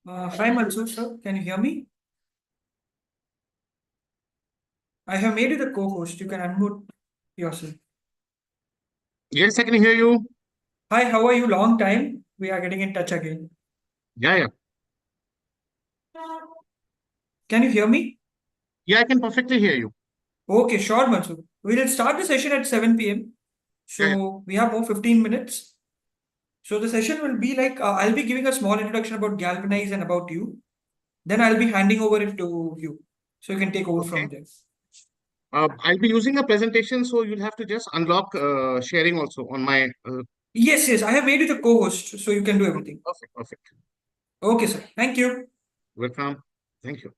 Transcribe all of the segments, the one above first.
Hi Mansoor sir, can you hear me? I have made you the co-host. You can unmute yourself. Yes, I can hear you. Hi, how are you? Long time. We are getting in touch again. Yeah, yeah. Can you hear me? Yeah, I can perfectly hear you. Okay, sure, Mansoor. We will start the session at 7 p.m. Yeah, yeah. So we have more 15 minutes. So the session will be like I'll be giving a small introduction about Galvanize and about you. Then I'll be handing over it to you. So you can take over Okay. from there. I'll be using a presentation, so you'll have to just unlock sharing also on my. Yes, yes. I have made you the co-host, so you can do Okay, everything. perfect, perfect. Okay, sir. Thank you. Welcome. Thank you.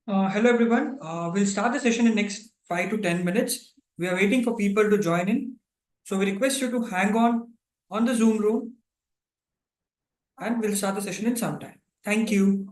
Hello everyone. We'll start the session in next 5 to 10 minutes. We are waiting for people to join in. So we request you to hang on the Zoom room and we'll start the session in some time. Thank you.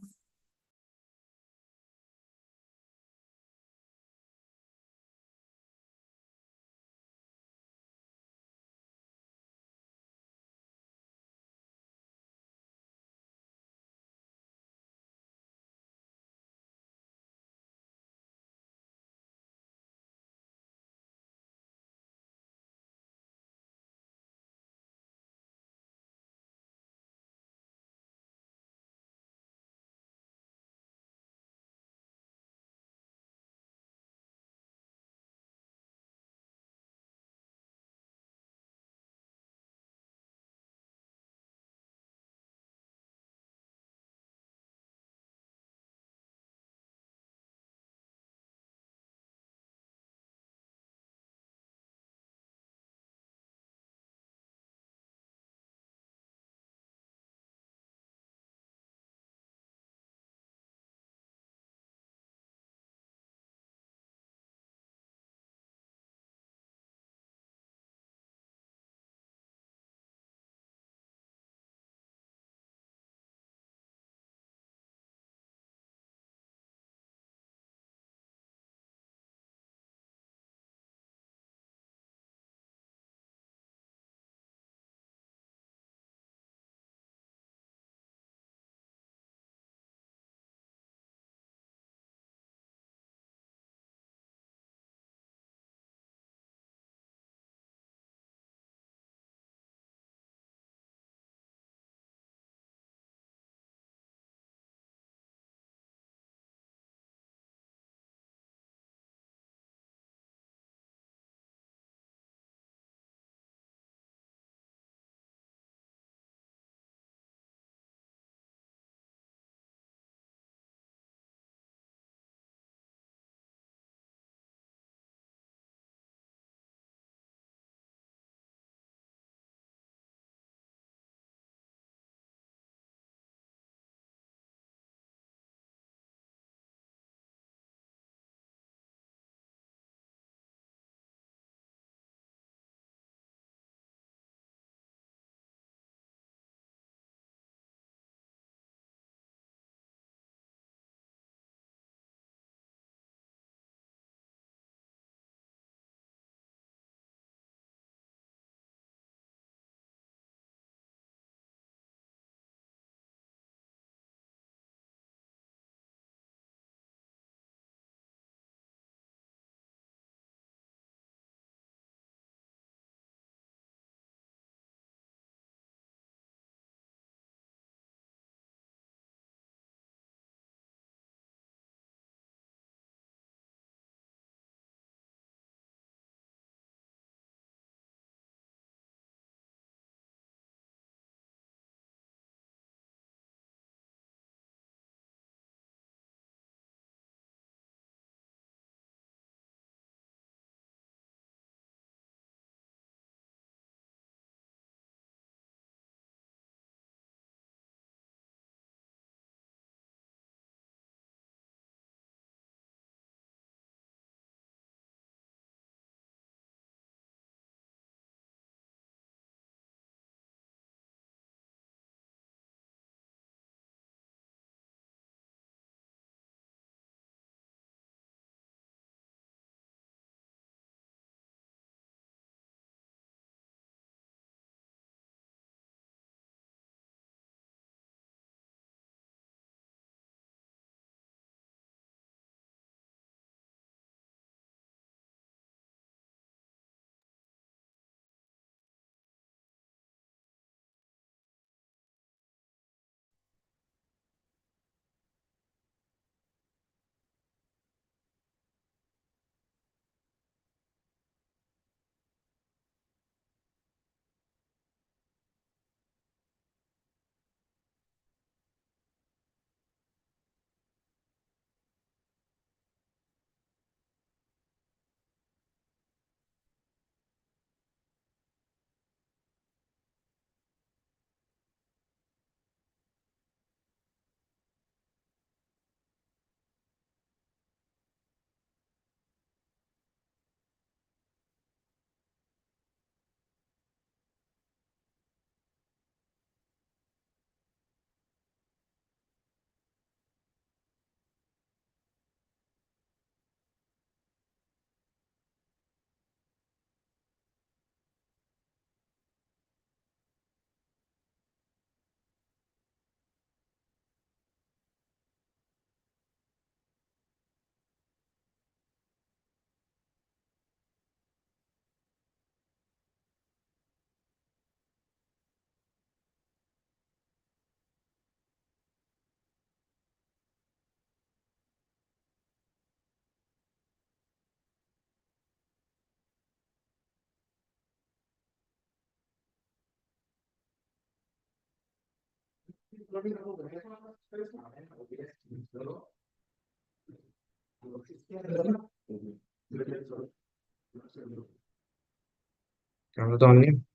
Camera तो on नहीं है।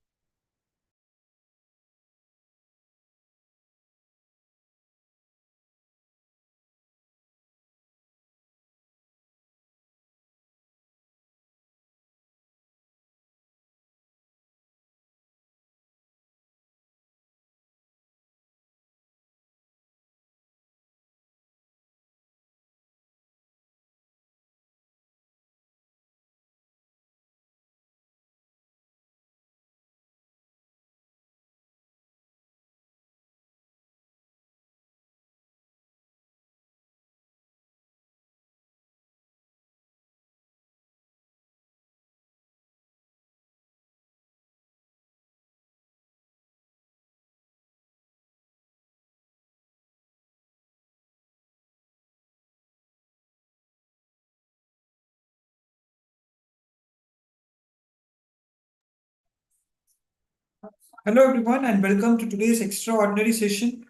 Hello, everyone, and welcome to today's extraordinary session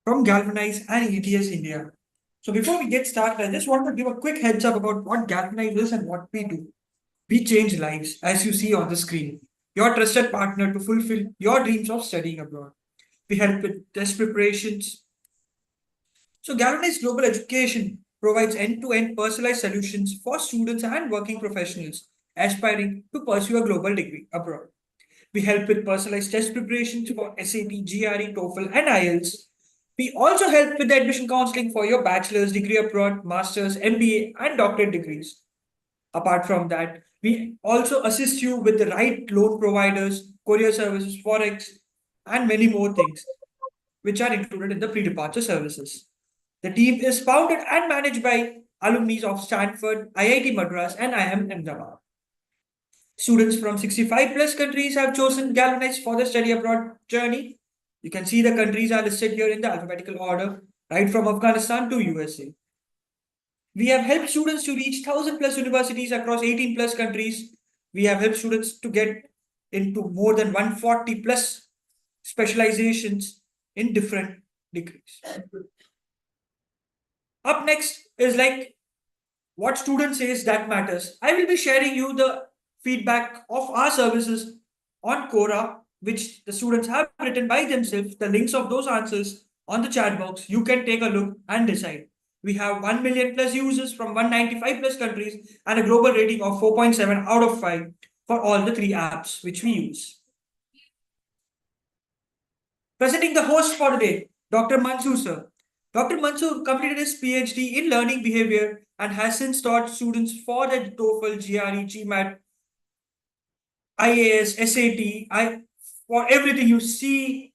from Galvanize and ETS India. So, before we get started, I just want to give a quick heads up about what Galvanize is and what we do. We change lives, as you see on the screen. Your trusted partner to fulfill your dreams of studying abroad. We help with test preparations. So, Galvanize Global Education provides end to end personalized solutions for students and working professionals aspiring to pursue a global degree abroad. We help with personalized test preparations for SAT, GRE, TOEFL, and IELTS. We also help with the admission counseling for your bachelor's degree abroad, master's, MBA, and doctorate degrees. Apart from that, we also assist you with the right loan providers, courier services, forex, and many more things, which are included in the pre-departure services. The team is founded and managed by alumni of Stanford, IIT Madras, and IIM Ahmedabad. Students from 65 plus countries have chosen Galvanize for the study abroad journey. You can see the countries are listed here in the alphabetical order, right from Afghanistan to USA. We have helped students to reach 1,000 plus universities across 18 plus countries. We have helped students to get into more than 140 plus specializations in different degrees. Up next is like what student says that matters. I will be sharing you the feedback of our services on Quora, which the students have written by themselves. The links of those answers on the chat box. You can take a look and decide. We have 1 million plus users from 195 plus countries and a global rating of 4.7 out of 5 for all the three apps which we use. Presenting the host for the day, Dr. Mansoor sir. Dr. Mansoor completed his PhD in learning behavior and has since taught students for the TOEFL, GRE, GMAT, IAS, SAT, for everything you see,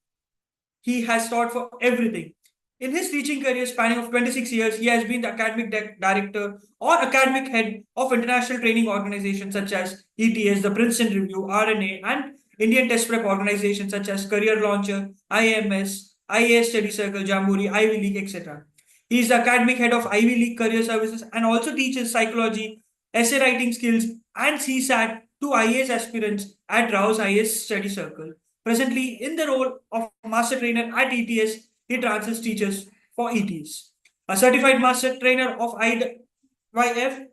he has taught for everything. In his teaching career spanning of 26 years, he has been the academic director or academic head of international training organizations such as ETS, the Princeton Review, RNA, and Indian test prep organizations such as Career Launcher, IMS, IAS Study Circle, Jamboree, Ivy League, etc. He is the academic head of Ivy League Career Services and also teaches psychology, essay writing skills, and CSAT to IAS aspirants at Rouse IAS Study Circle. Presently, in the role of Master Trainer at ETS, he transfers teachers for ETS. A certified Master Trainer of IYF,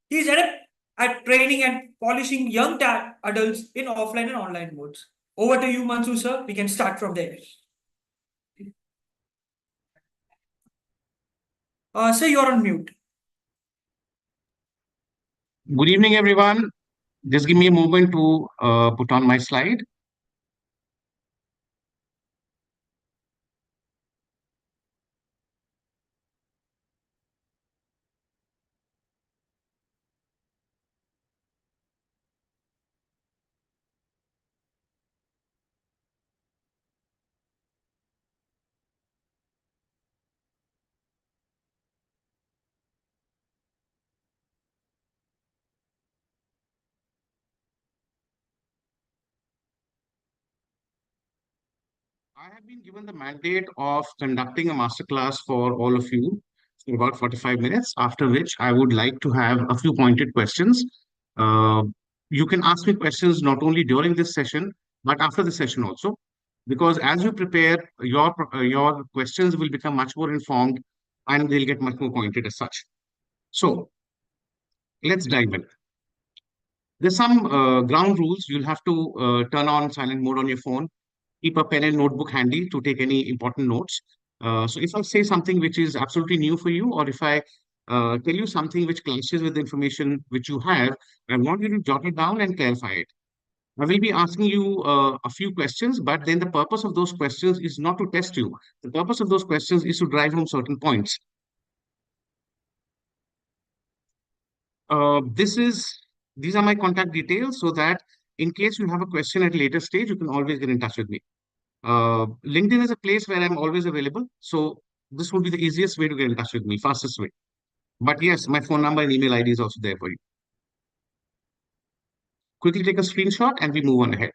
he is adept at training and polishing young adults in offline and online modes. Over to you, Mansoor sir. We can start from there. Sir, you're on mute. Good evening, everyone. Just give me a moment to put on my slide. I have been given the mandate of conducting a masterclass for all of you for about 45 minutes, after which I would like to have a few pointed questions. Uh, you can ask me questions not only during this session, but after the session also. because as you prepare, your questions will become much more informed and they'll get much more pointed as such. So let's dive in. There's some ground rules. You'll have to turn on silent mode on your phone. Keep a pen and notebook handy to take any important notes. So if I say something which is absolutely new for you, or if I tell you something which clashes with the information which you have, I want you to jot it down and clarify it. I will be asking you a few questions, but then the purpose of those questions is not to test you. The purpose of those questions is to drive home certain points. This is These are my contact details so that in case you have a question at a later stage, you can always get in touch with me. LinkedIn is a place where I'm always available. So this would be the easiest way to get in touch with me, fastest way. But yes, my phone number and email ID is also there for you. Quickly take a screenshot and we move on ahead.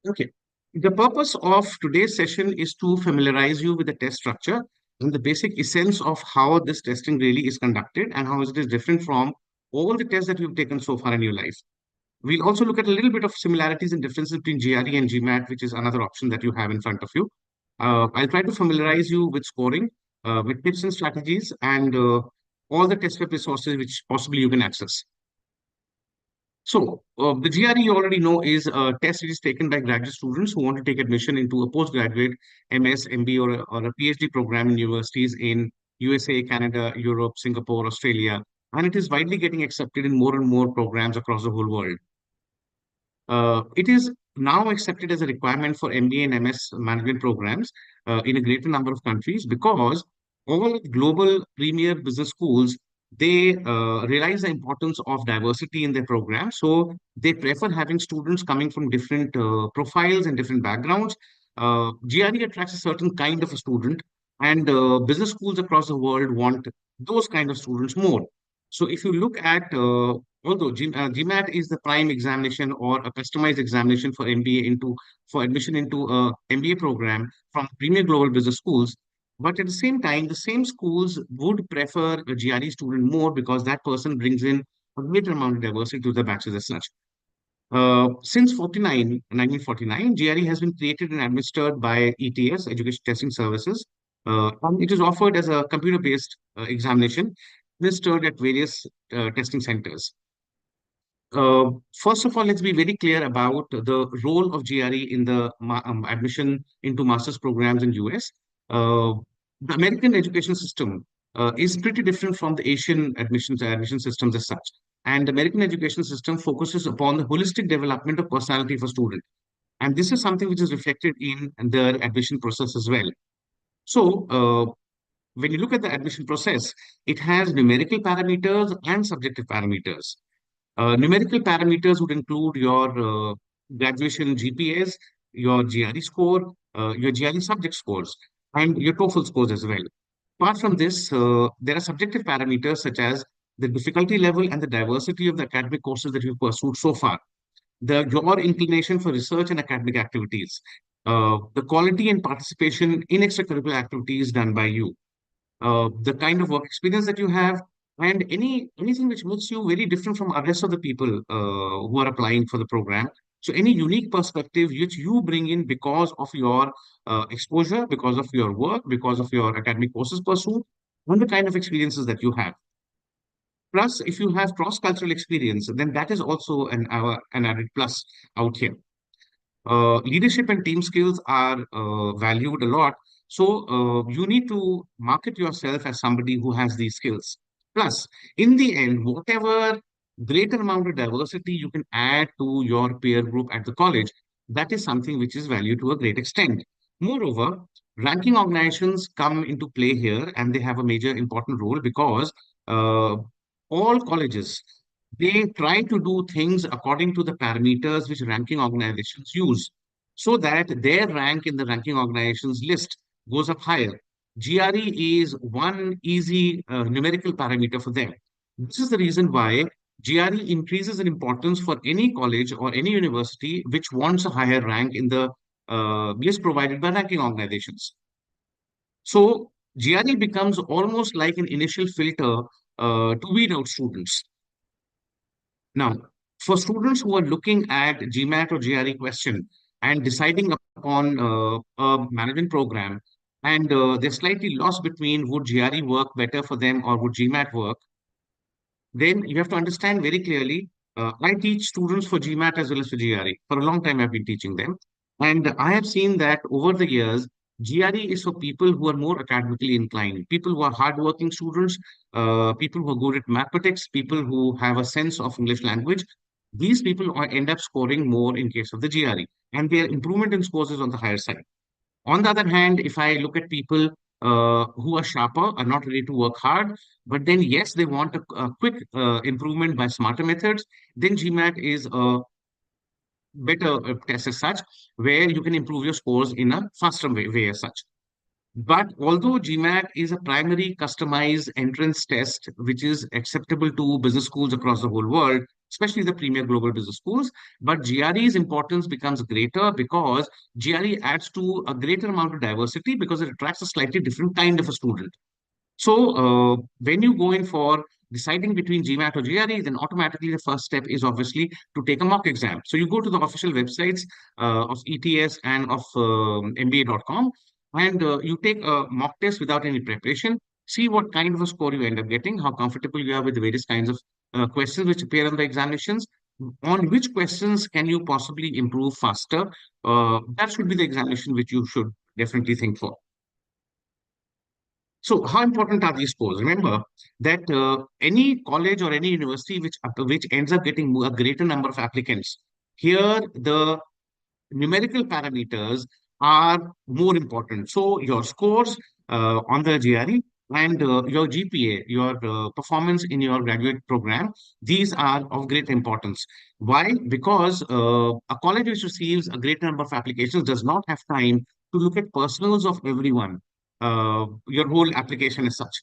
Okay. The purpose of today's session is to familiarize you with the test structure and the basic essence of how this testing really is conducted and how it is different from all the tests that you've taken so far in your life. We'll also look at a little bit of similarities and differences between GRE and GMAT, which is another option that you have in front of you. I'll try to familiarize you with scoring, with tips and strategies, and all the test prep resources which possibly you can access. So, the GRE you already know is a test which is taken by graduate students who want to take admission into a postgraduate MS, MB, or a PhD program in universities in USA, Canada, Europe, Singapore, Australia, and it is widely getting accepted in more and more programs across the whole world. It is now accepted as a requirement for MBA and MS management programs in a greater number of countries because all global premier business schools they realize the importance of diversity in their program. So they prefer having students coming from different profiles and different backgrounds. GRE attracts a certain kind of a student, and business schools across the world want those kind of students more. So if you look at although GMAT is the prime examination or a customized examination for MBA into for admission into a MBA program from premier global business schools, but at the same time, the same schools would prefer a GRE student more because that person brings in a greater amount of diversity to the batches as such. Since 1949, GRE has been created and administered by ETS, Education Testing Services. And it is offered as a computer-based examination administered at various testing centers. First of all, let's be very clear about the role of GRE in the admission into master's programs in US. The American education system is pretty different from the Asian admission systems as such. And the American education system focuses upon the holistic development of personality for student. And this is something which is reflected in their admission process as well. So, when you look at the admission process, it has numerical parameters and subjective parameters. Numerical parameters would include your graduation GPAs, your GRE score, your GRE subject scores, and your TOEFL scores as well. Apart from this, there are subjective parameters such as the difficulty level and the diversity of the academic courses that you've pursued so far, your inclination for research and academic activities, the quality and participation in extracurricular activities done by you, the kind of work experience that you have, and anything which makes you very different from the rest of the people who are applying for the program. So any unique perspective which you bring in because of your exposure, because of your work, because of your academic courses pursued, and the kind of experiences that you have. Plus, if you have cross-cultural experience, then that is also an added plus out here. Leadership and team skills are valued a lot. So you need to market yourself as somebody who has these skills. Plus, in the end, whatever greater amount of diversity you can add to your peer group at the college, that is something which is valued to a great extent. Moreover, ranking organizations come into play here and they have a major important role because all colleges they try to do things according to the parameters which ranking organizations use so that their rank in the ranking organizations list goes up higher. GRE is one easy numerical parameter for them. This is the reason why GRE increases in importance for any college or any university which wants a higher rank in the list provided by ranking organizations. So GRE becomes almost like an initial filter to weed out students. Now, for students who are looking at GMAT or GRE question and deciding upon a management program, and they're slightly lost between would GRE work better for them or would GMAT work, then you have to understand very clearly. I teach students for GMAT as well as for GRE. For a long time, I've been teaching them. And I have seen that over the years, GRE is for people who are more academically inclined, people who are hardworking students, people who are good at mathematics, people who have a sense of English language. These people end up scoring more in case of the GRE, and their improvement in scores is on the higher side. On the other hand, if I look at people who are sharper, are not ready to work hard, but then yes, they want a quick improvement by smarter methods, then GMAT is a better test as such, where you can improve your scores in a faster way as such. But although GMAT is a primary customized entrance test, which is acceptable to business schools across the whole world, especially the premier global business schools, but GRE's importance becomes greater because GRE adds to a greater amount of diversity because it attracts a slightly different kind of a student. So when you go in for deciding between GMAT or GRE, then automatically the first step is obviously to take a mock exam. So you go to the official websites of ETS and of MBA.com, and you take a mock test without any preparation, see what kind of a score you end up getting, how comfortable you are with the various kinds of questions which appear on the examinations, on which questions can you possibly improve faster. That should be the examination which you should definitely think for. So, how important are these scores? Remember that any college or any university which ends up getting a greater number of applicants, here the numerical parameters are more important. So, your scores on the GRE and your GPA, your performance in your graduate program, these are of great importance. Why? Because a college which receives a great number of applications does not have time to look at personals of everyone, your whole application as such.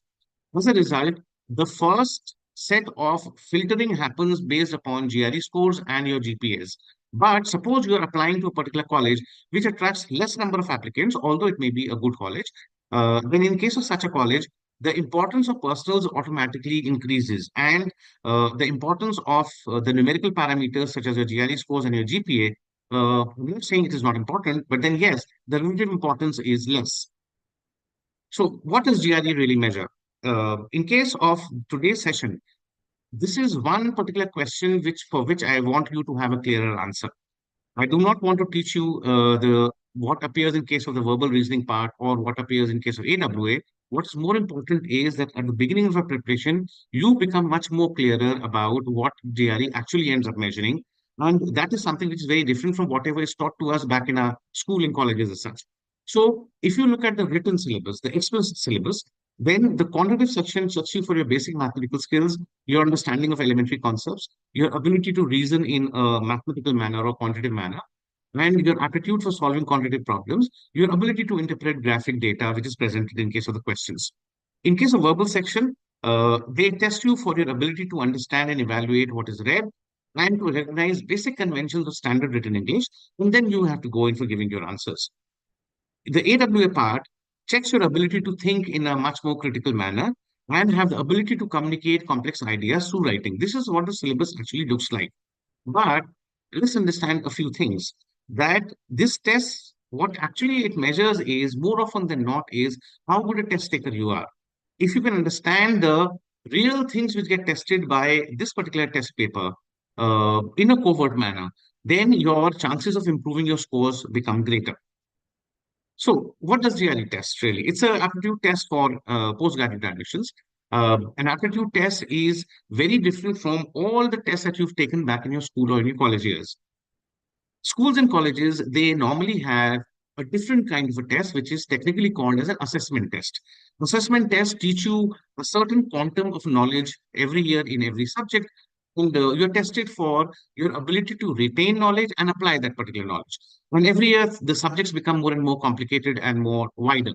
As a result, the first set of filtering happens based upon GRE scores and your GPAs. But suppose you are applying to a particular college which attracts less number of applicants, although it may be a good college, then in case of such a college, the importance of personals automatically increases, and the importance of the numerical parameters such as your GRE scores and your GPA. I'm not saying it is not important, but then yes, the relative importance is less. So, what does GRE really measure? In case of today's session, this is one particular question for which I want you to have a clearer answer. I do not want to teach you the what appears in case of the verbal reasoning part or what appears in case of AWA. What's more important is that at the beginning of a preparation, you become much more clearer about what GRE actually ends up measuring. And that is something which is very different from whatever is taught to us back in our school and colleges as such. So if you look at the written syllabus, the explicit syllabus, then the quantitative section checks you for your basic mathematical skills, your understanding of elementary concepts, your ability to reason in a mathematical manner or quantitative manner, and your aptitude for solving quantitative problems, your ability to interpret graphic data which is presented in case of the questions. In case of verbal section, they test you for your ability to understand and evaluate what is read and to recognize basic conventions of standard written English, and then you have to go in for giving your answers. The AWA part checks your ability to think in a much more critical manner and have the ability to communicate complex ideas through writing. This is what the syllabus actually looks like. But let's understand a few things. That this test, what actually it measures is more often than not is how good a test taker you are. If you can understand the real things which get tested by this particular test paper in a covert manner, then your chances of improving your scores become greater. So, what does GRE test really? It's an aptitude test for postgraduate admissions. An aptitude test is very different from all the tests that you've taken back in your school or in your college years. Schools and colleges, they normally have a different kind of a test, which is technically called as an assessment test. Assessment tests teach you a certain quantum of knowledge every year in every subject, and you're tested for your ability to retain knowledge and apply that particular knowledge. And every year, the subjects become more and more complicated and more wider.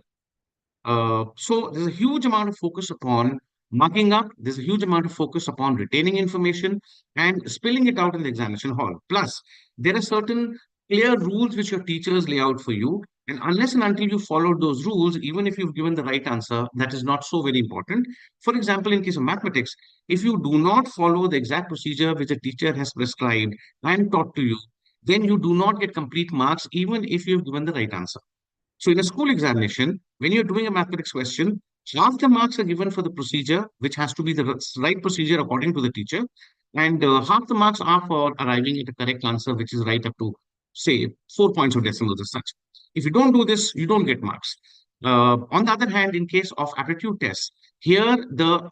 So there's a huge amount of focus upon mugging up. There's a huge amount of focus upon retaining information and spilling it out in the examination hall. Plus, there are certain clear rules which your teachers lay out for you. And unless and until you follow those rules, even if you've given the right answer, that is not so very important. For example, in case of mathematics, if you do not follow the exact procedure which a teacher has prescribed and taught to you, then you do not get complete marks, even if you've given the right answer. So in a school examination, when you're doing a mathematics question, half the marks are given for the procedure, which has to be the right procedure according to the teacher, and half the marks are for arriving at a correct answer, which is right up to, say, 4 points of decimals as such. If you don't do this, you don't get marks. On the other hand, in case of aptitude tests, here the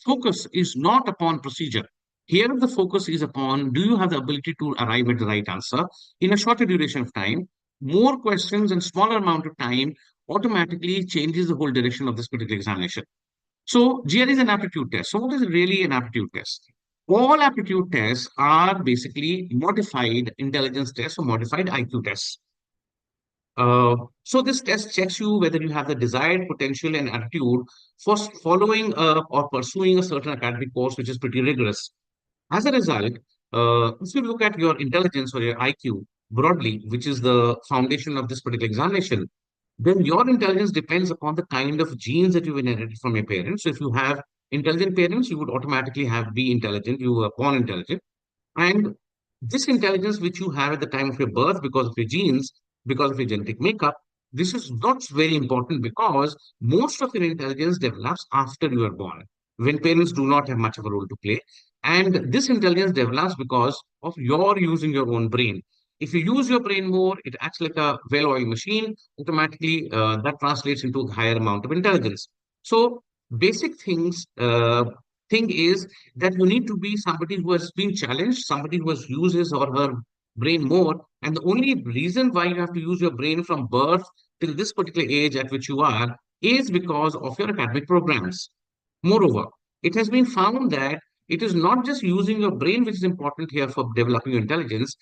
focus is not upon procedure. Here, the focus is upon, do you have the ability to arrive at the right answer in a shorter duration of time? More questions and smaller amount of time automatically changes the whole direction of this particular examination. So GRE is an aptitude test. So what is really an aptitude test? All aptitude tests are basically modified intelligence tests or modified IQ tests. So this test checks you whether you have the desired potential and attitude for following or pursuing a certain academic course, which is pretty rigorous. As a result, if you look at your intelligence or your IQ broadly, which is the foundation of this particular examination, then your intelligence depends upon the kind of genes that you've inherited from your parents. So if you have intelligent parents, you would automatically have be intelligent. You were born intelligent. And this intelligence which you have at the time of your birth because of your genes, because of your genetic makeup, this is not very important because most of your intelligence develops after you are born, when parents do not have much of a role to play. And this intelligence develops because of your using your own brain. If you use your brain more, it acts like a well-oiled machine. Automatically, that translates into a higher amount of intelligence. So, basic thing is that you need to be somebody who has been challenged, somebody who has used his or her brain more. And the only reason why you have to use your brain from birth till this particular age at which you are is because of your academic programs. Moreover, it has been found that it is not just using your brain which is important here for developing your intelligence.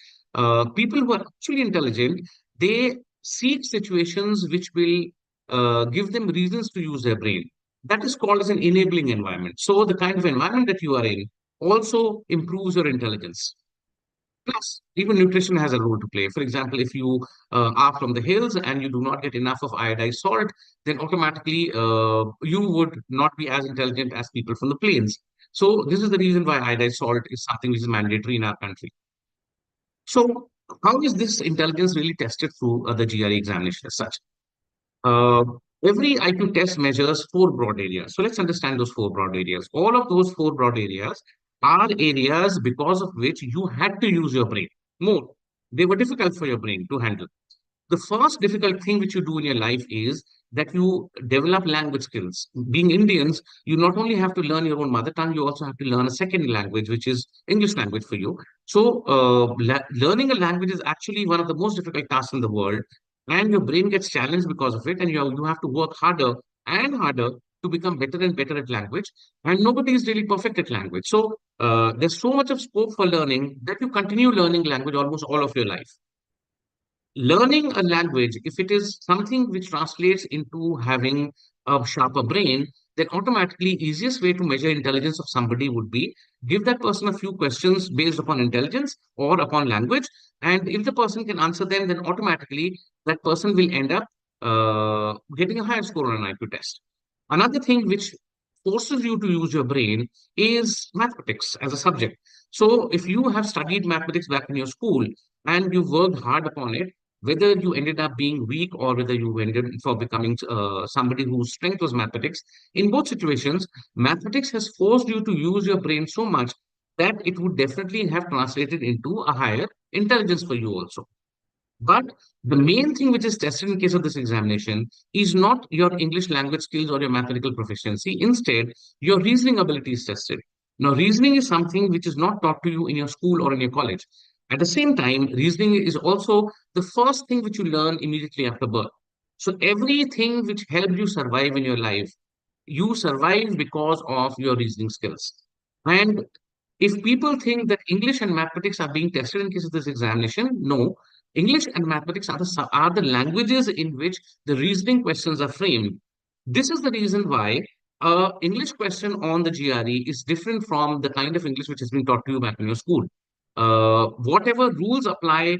People who are actually intelligent, they seek situations which will give them reasons to use their brain. That is called as an enabling environment. So the kind of environment that you are in also improves your intelligence. Plus, even nutrition has a role to play. For example, if you are from the hills and you do not get enough of iodized salt, then automatically you would not be as intelligent as people from the plains. So this is the reason why iodized salt is something which is mandatory in our country. So how is this intelligence really tested through the GRE examination as such? Uh, every IQ test measures four broad areas. So let's understand those four broad areas. All of those four broad areas are areas because of which you had to use your brain more. They were difficult for your brain to handle. The first difficult thing which you do in your life is that you develop language skills. Being Indians, you not only have to learn your own mother tongue, you also have to learn a second language, which is English language for you. So, learning a language is actually one of the most difficult tasks in the world, and your brain gets challenged because of it, and you have to work harder and harder to become better and better at language. And nobody is really perfect at language. So, there's so much of scope for learning that you continue learning language almost all of your life. Learning a language, if it is something which translates into having a sharper brain, then automatically easiest way to measure intelligence of somebody would be give that person a few questions based upon intelligence or upon language. And if the person can answer them, then automatically that person will end up getting a higher score on an IQ test. Another thing which forces you to use your brain is mathematics as a subject. So if you have studied mathematics back in your school and you worked hard upon it, whether you ended up being weak or whether you ended for becoming somebody whose strength was mathematics, in both situations, mathematics has forced you to use your brain so much that it would definitely have translated into a higher intelligence for you also. But the main thing which is tested in case of this examination is not your English language skills or your mathematical proficiency. Instead, your reasoning ability is tested. Now, reasoning is something which is not taught to you in your school or in your college. At the same time, reasoning is also the first thing which you learn immediately after birth. So, everything which helped you survive in your life, you survive because of your reasoning skills. And if people think that English and mathematics are being tested in case of this examination, no. English and mathematics are the languages in which the reasoning questions are framed. This is the reason why English question on the GRE is different from the kind of English which has been taught to you back in your school. Whatever rules apply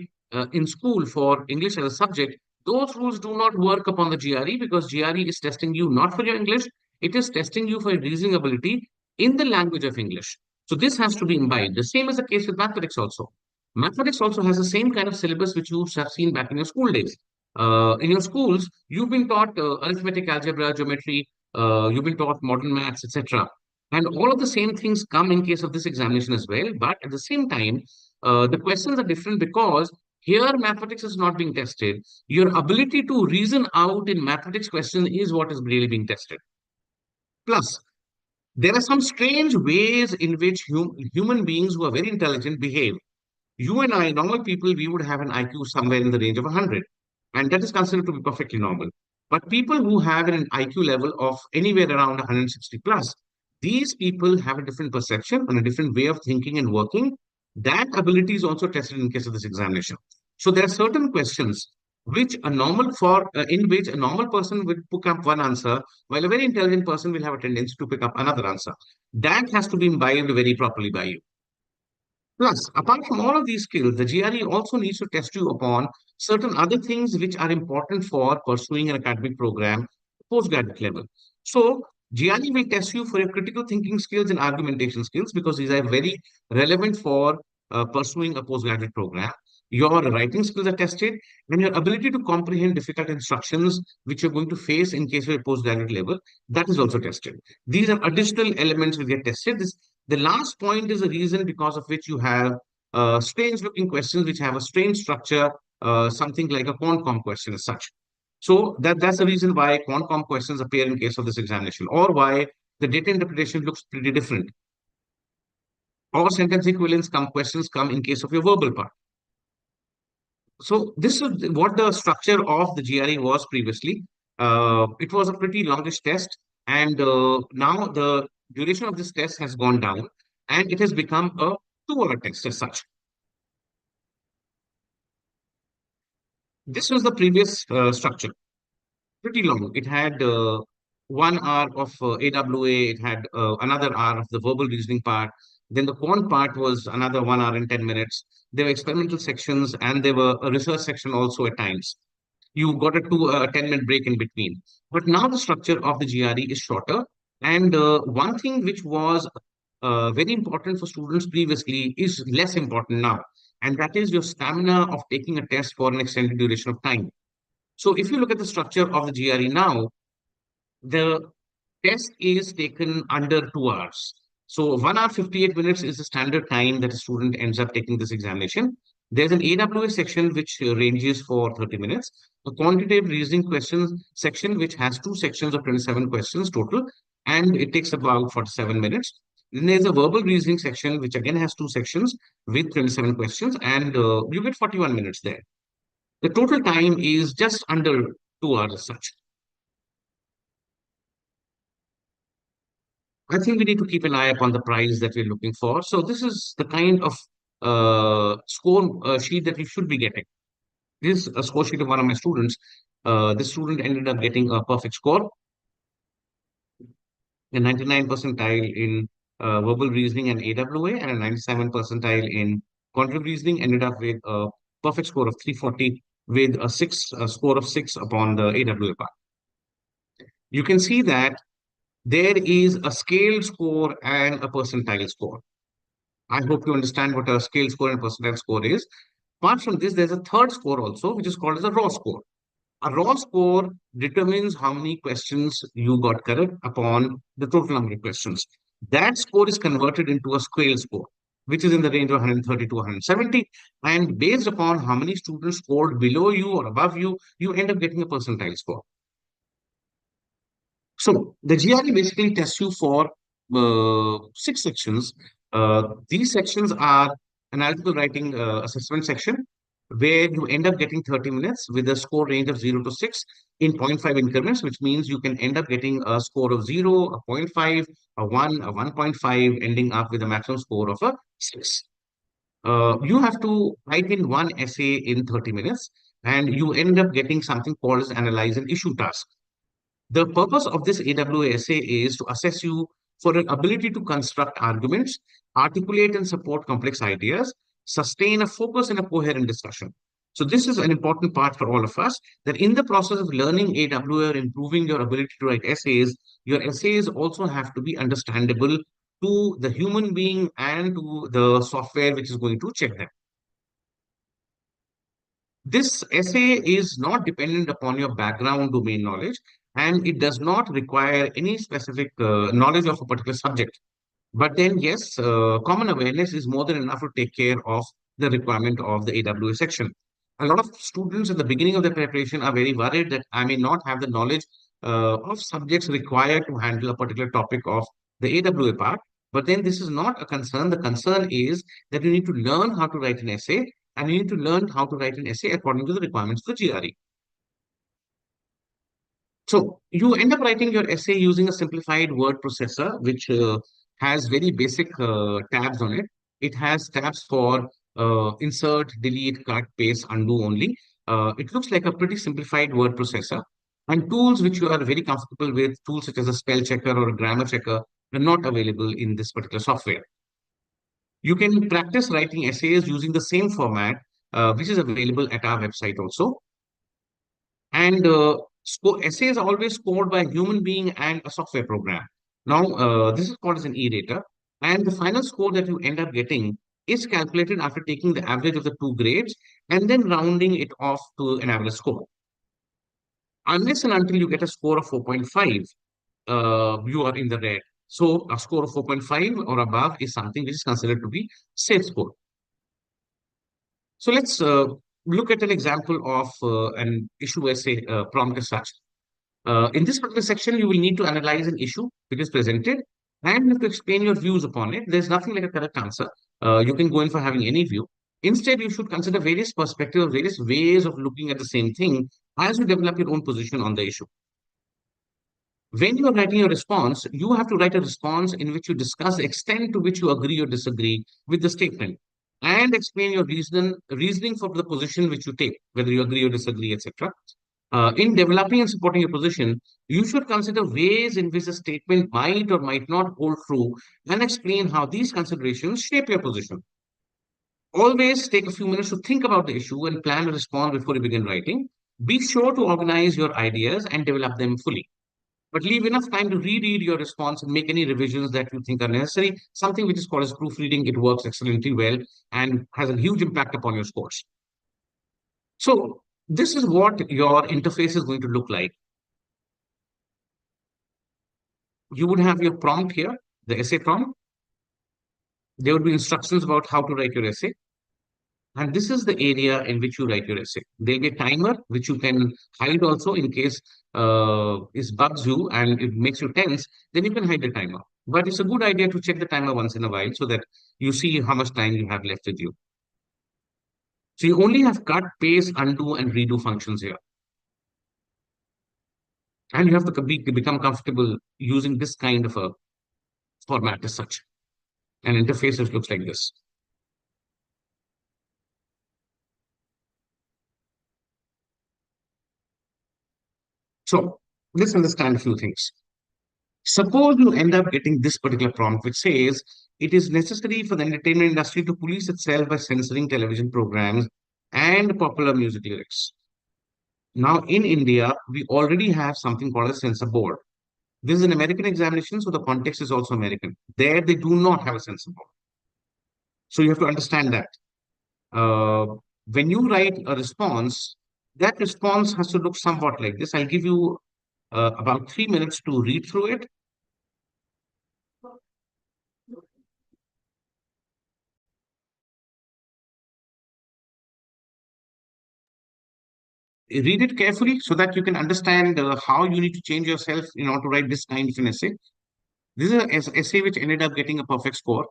in school for English as a subject, those rules do not work upon the GRE, because GRE is testing you not for your English, it is testing you for your reasoning ability in the language of English. So this has to be imbibed. The same is the case with mathematics also. Mathematics also has the same kind of syllabus which you have seen back in your school days. In your schools, you've been taught arithmetic, algebra, geometry, you've been taught modern maths, etc. And all of the same things come in case of this examination as well. But at the same time, the questions are different because here mathematics is not being tested. Your ability to reason out in mathematics question is what is really being tested. Plus, there are some strange ways in which human beings who are very intelligent behave. You and I, normal people, we would have an IQ somewhere in the range of 100, and that is considered to be perfectly normal. But people who have an IQ level of anywhere around 160 plus, these people have a different perception and a different way of thinking and working. That ability is also tested in case of this examination. So there are certain questions which a normal for in which a normal person will pick up one answer, while a very intelligent person will have a tendency to pick up another answer. That has to be imbibed very properly by you. Plus, apart from all of these skills, the GRE also needs to test you upon certain other things which are important for pursuing an academic program postgraduate level. So, GRE will test you for your critical thinking skills and argumentation skills, because these are very relevant for pursuing a postgraduate program. Your writing skills are tested, and your ability to comprehend difficult instructions which you're going to face in case of a postgraduate level, that is also tested. These are additional elements which get tested. The last point is a reason because of which you have strange looking questions which have a strange structure, something like a quant-com question as such. So that's the reason why quant-com questions appear in case of this examination, or why the data interpretation looks pretty different. Or sentence equivalence questions come in case of your verbal part. So this is what the structure of the GRE was previously. It was a pretty longish test, and now the duration of this test has gone down, and it has become a 2-hour test as such. This was the previous structure, pretty long. It had 1 hour of AWA, it had another hour of the verbal reasoning part. Then the quant part was another 1 hour and 10 minutes. There were experimental sections, and there were a research section also at times. You got a 10-minute break in between. But now the structure of the GRE is shorter. And one thing which was very important for students previously is less important now. And that is your stamina of taking a test for an extended duration of time. So if you look at the structure of the GRE now, the test is taken under 2 hours. So 1 hour 58 minutes is the standard time that a student ends up taking this examination. There's an AWA section which ranges for 30 minutes, a quantitative reasoning questions section which has 2 sections of 27 questions total, and it takes about 47 minutes. Then there's a verbal reasoning section which again has 2 sections with 27 questions, and you get 41 minutes there. The total time is just under 2 hours as such. I think we need to keep an eye upon the prize that we're looking for. So this is the kind of score sheet that we should be getting. This is a score sheet of one of my students. This student ended up getting a perfect score, a 99 percentile in verbal reasoning and AWA, and a 97 percentile in quantitative reasoning. Ended up with a perfect score of 340 with a score of 6 upon the AWA part. You can see that there is a scale score and a percentile score. I hope you understand what a scale score and percentile score is. Apart from this, there's a third score also, which is called as a raw score. A raw score determines how many questions you got correct upon the total number of questions. That score is converted into a scale score, which is in the range of 130 to 170. And based upon how many students scored below you or above you, you end up getting a percentile score. So the GRE basically tests you for 6 sections. These sections are analytical writing assessment section, where you end up getting 30 minutes with a score range of 0 to 6 in 0.5 increments, which means you can end up getting a score of 0, a 0.5, a 1, a 1.5, ending up with a maximum score of a 6. You have to write in one essay in 30 minutes, and you end up getting something called as analyze and issue task. The purpose of this AWA essay is to assess you for an ability to construct arguments, articulate and support complex ideas, sustain a focus and a coherent discussion. So this is an important part for all of us, that in the process of learning AWA or improving your ability to write essays, your essays also have to be understandable to the human being and to the software which is going to check them. This essay is not dependent upon your background domain knowledge, and it does not require any specific knowledge of a particular subject. But then, yes, common awareness is more than enough to take care of the requirement of the AWA section. A lot of students at the beginning of their preparation are very worried that I may not have the knowledge of subjects required to handle a particular topic of the AWA part. But then this is not a concern. The concern is that you need to learn how to write an essay, and you need to learn how to write an essay according to the requirements of the GRE. So you end up writing your essay using a simplified word processor, which has very basic tabs on it. It has tabs for insert, delete, cut, paste, undo only. It looks like a pretty simplified word processor. And tools which you are very comfortable with, tools such as a spell checker or a grammar checker, are not available in this particular software. You can practice writing essays using the same format, which is available at our website also. And essays are always scored by a human being and a software program. Now, this is called as an e-rater. And the final score that you end up getting is calculated after taking the average of the two grades and then rounding it off to an average score. Unless and until you get a score of 4.5, you are in the red. So a score of 4.5 or above is something which is considered to be safe score. So let's look at an example of an issue essay prompt as such. In this particular section, you will need to analyze an issue which is presented and you have to explain your views upon it. There's nothing like a correct answer. You can go in for having any view. Instead, you should consider various perspectives, various ways of looking at the same thing as you develop your own position on the issue. When you are writing a response, you have to write a response in which you discuss the extent to which you agree or disagree with the statement and explain your reasoning for the position which you take, whether you agree or disagree, etc. In developing and supporting your position, you should consider ways in which the statement might or might not hold true and explain how these considerations shape your position. Always take a few minutes to think about the issue and plan a response before you begin writing. Be sure to organize your ideas and develop them fully. But leave enough time to reread your response and make any revisions that you think are necessary. Something which is called as proofreading. It works excellently well and has a huge impact upon your scores. So this is what your interface is going to look like. You would have your prompt here, the essay prompt. There would be instructions about how to write your essay. And this is the area in which you write your essay. There'll be a timer, which you can hide also in case it bugs you and it makes you tense, then you can hide the timer. But it's a good idea to check the timer once in a while so that you see how much time you have left with you. So you only have cut, paste, undo, and redo functions here. And you have to become comfortable using this kind of a format as such. And interfaces looks like this. So let's understand a few things. Suppose you end up getting this particular prompt, which says it is necessary for the entertainment industry to police itself by censoring television programs and popular music lyrics. Now, in India, we already have something called a censor board. This is an American examination, so the context is also American. There, they do not have a censor board. So you have to understand that. Uh, when you write a response, that response has to look somewhat like this. I'll give you about 3 minutes to read through it. Read it carefully so that you can understand how you need to change yourself in order to write this kind of an essay. This is an essay which ended up getting a perfect score.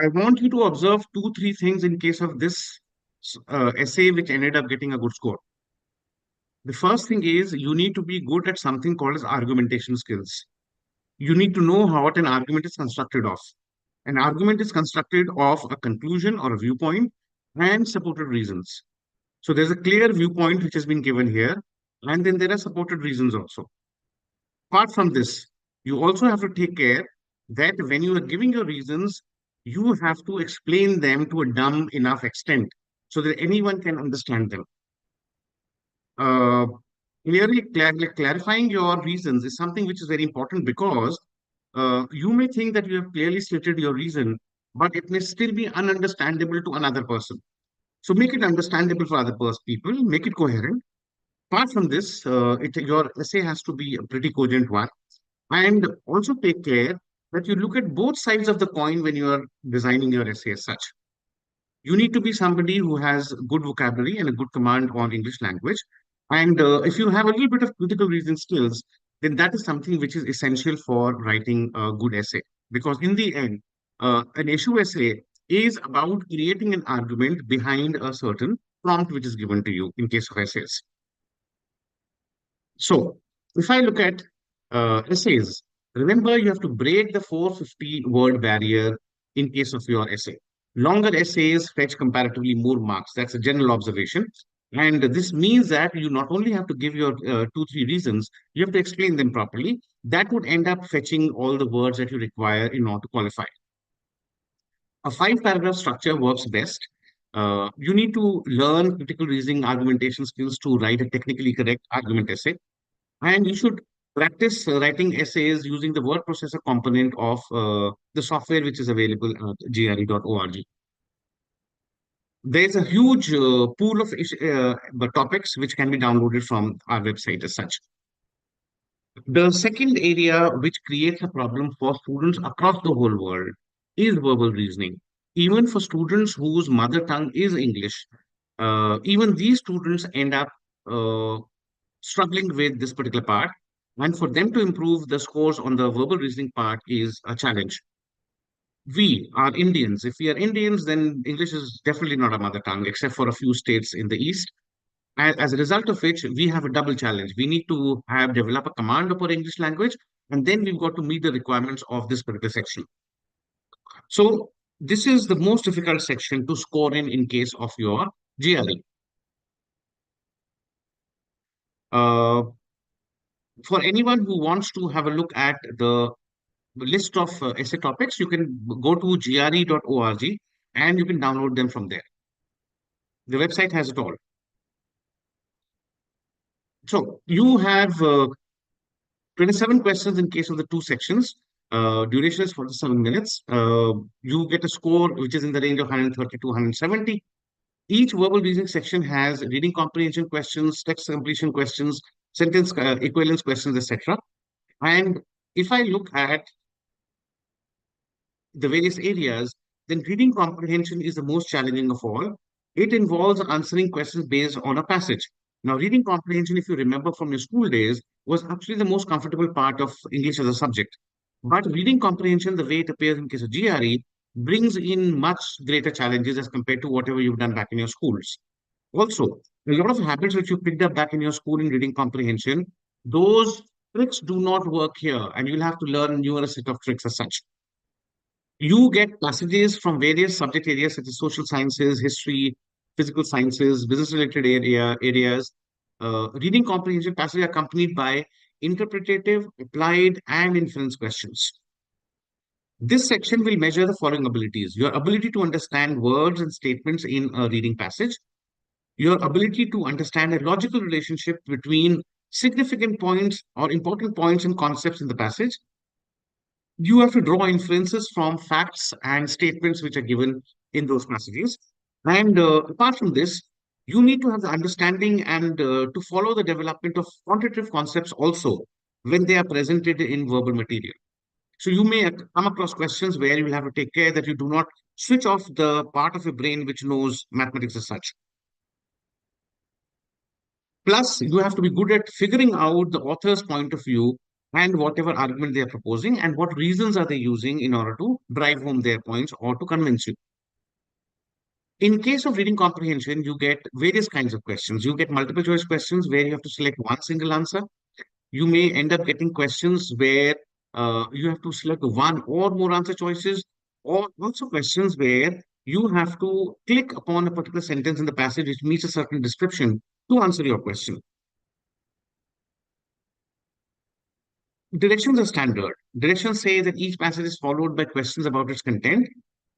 I want you to observe two, three things in case of this essay, which ended up getting a good score. The first thing is you need to be good at something called as argumentation skills. You need to know how what an argument is constructed of. An argument is constructed of a conclusion or a viewpoint and supported reasons. So there's a clear viewpoint which has been given here, and then there are supported reasons also. Apart from this, you also have to take care that when you are giving your reasons, you have to explain them to a dumb enough extent so that anyone can understand them. Uh, Clarifying your reasons is something which is very important because you may think that you have clearly stated your reason, but it may still be ununderstandable to another person. So make it understandable for other people, make it coherent. Apart from this, your essay has to be a pretty cogent one. And also take care that you look at both sides of the coin when you are designing your essay as such. You need to be somebody who has good vocabulary and a good command on English language. And if you have a little bit of critical reasoning skills, then that is something which is essential for writing a good essay. Because in the end, an issue essay is about creating an argument behind a certain prompt which is given to you in case of essays. So if I look at essays, remember you have to break the 450 word barrier in case of your essay. Longer essays fetch comparatively more marks. That's a general observation. And this means that you not only have to give your two, three reasons, you have to explain them properly. That would end up fetching all the words that you require in order to qualify. A five paragraph structure works best. You need to learn critical reasoning argumentation skills to write a technically correct argument essay. And you should practice writing essays using the word processor component of the software which is available at gre.org. There's a huge pool of topics which can be downloaded from our website as such. The second area which creates a problem for students across the whole world is verbal reasoning. Even for students whose mother tongue is English, even these students end up struggling with this particular part. And for them to improve the scores on the verbal reasoning part is a challenge. We are Indians. If we are Indians, then English is definitely not our mother tongue, except for a few states in the East. And as a result of which, we have a double challenge. We need to have develop a command of our English language, and then we've got to meet the requirements of this particular section. So this is the most difficult section to score in case of your GRE. For anyone who wants to have a look at the list of essay topics, you can go to gre.org and you can download them from there. The website has it all. So you have 27 questions in case of the two sections. Duration is 47 minutes. You get a score which is in the range of 130 to 170. Each verbal reasoning section has reading comprehension questions, text completion questions, sentence equivalence questions, etc. And if I look at the various areas, then reading comprehension is the most challenging of all. It involves answering questions based on a passage. Now, reading comprehension, if you remember from your school days, was actually the most comfortable part of English as a subject. But reading comprehension, the way it appears in case of GRE, brings in much greater challenges as compared to whatever you've done back in your schools. Also, a lot of habits which you picked up back in your school in reading comprehension, those tricks do not work here, and you'll have to learn a newer set of tricks as such. You get passages from various subject areas such as social sciences, history, physical sciences, business related areas. Reading comprehension passages are accompanied by interpretative, applied, and inference questions. This section will measure the following abilities: your ability to understand words and statements in a reading passage, your ability to understand a logical relationship between significant points or important points and concepts in the passage. You have to draw inferences from facts and statements which are given in those passages. And apart from this, you need to have the understanding and to follow the development of quantitative concepts also when they are presented in verbal material. So you may come across questions where you will have to take care that you do not switch off the part of your brain which knows mathematics as such. Plus, you have to be good at figuring out the author's point of view and whatever argument they are proposing, and what reasons are they using in order to drive home their points or to convince you. In case of reading comprehension, you get various kinds of questions. You get multiple choice questions where you have to select one single answer. You may end up getting questions where you have to select one or more answer choices, or also questions where you have to click upon a particular sentence in the passage which meets a certain description to answer your question. Directions are standard. Directions say that each passage is followed by questions about its content.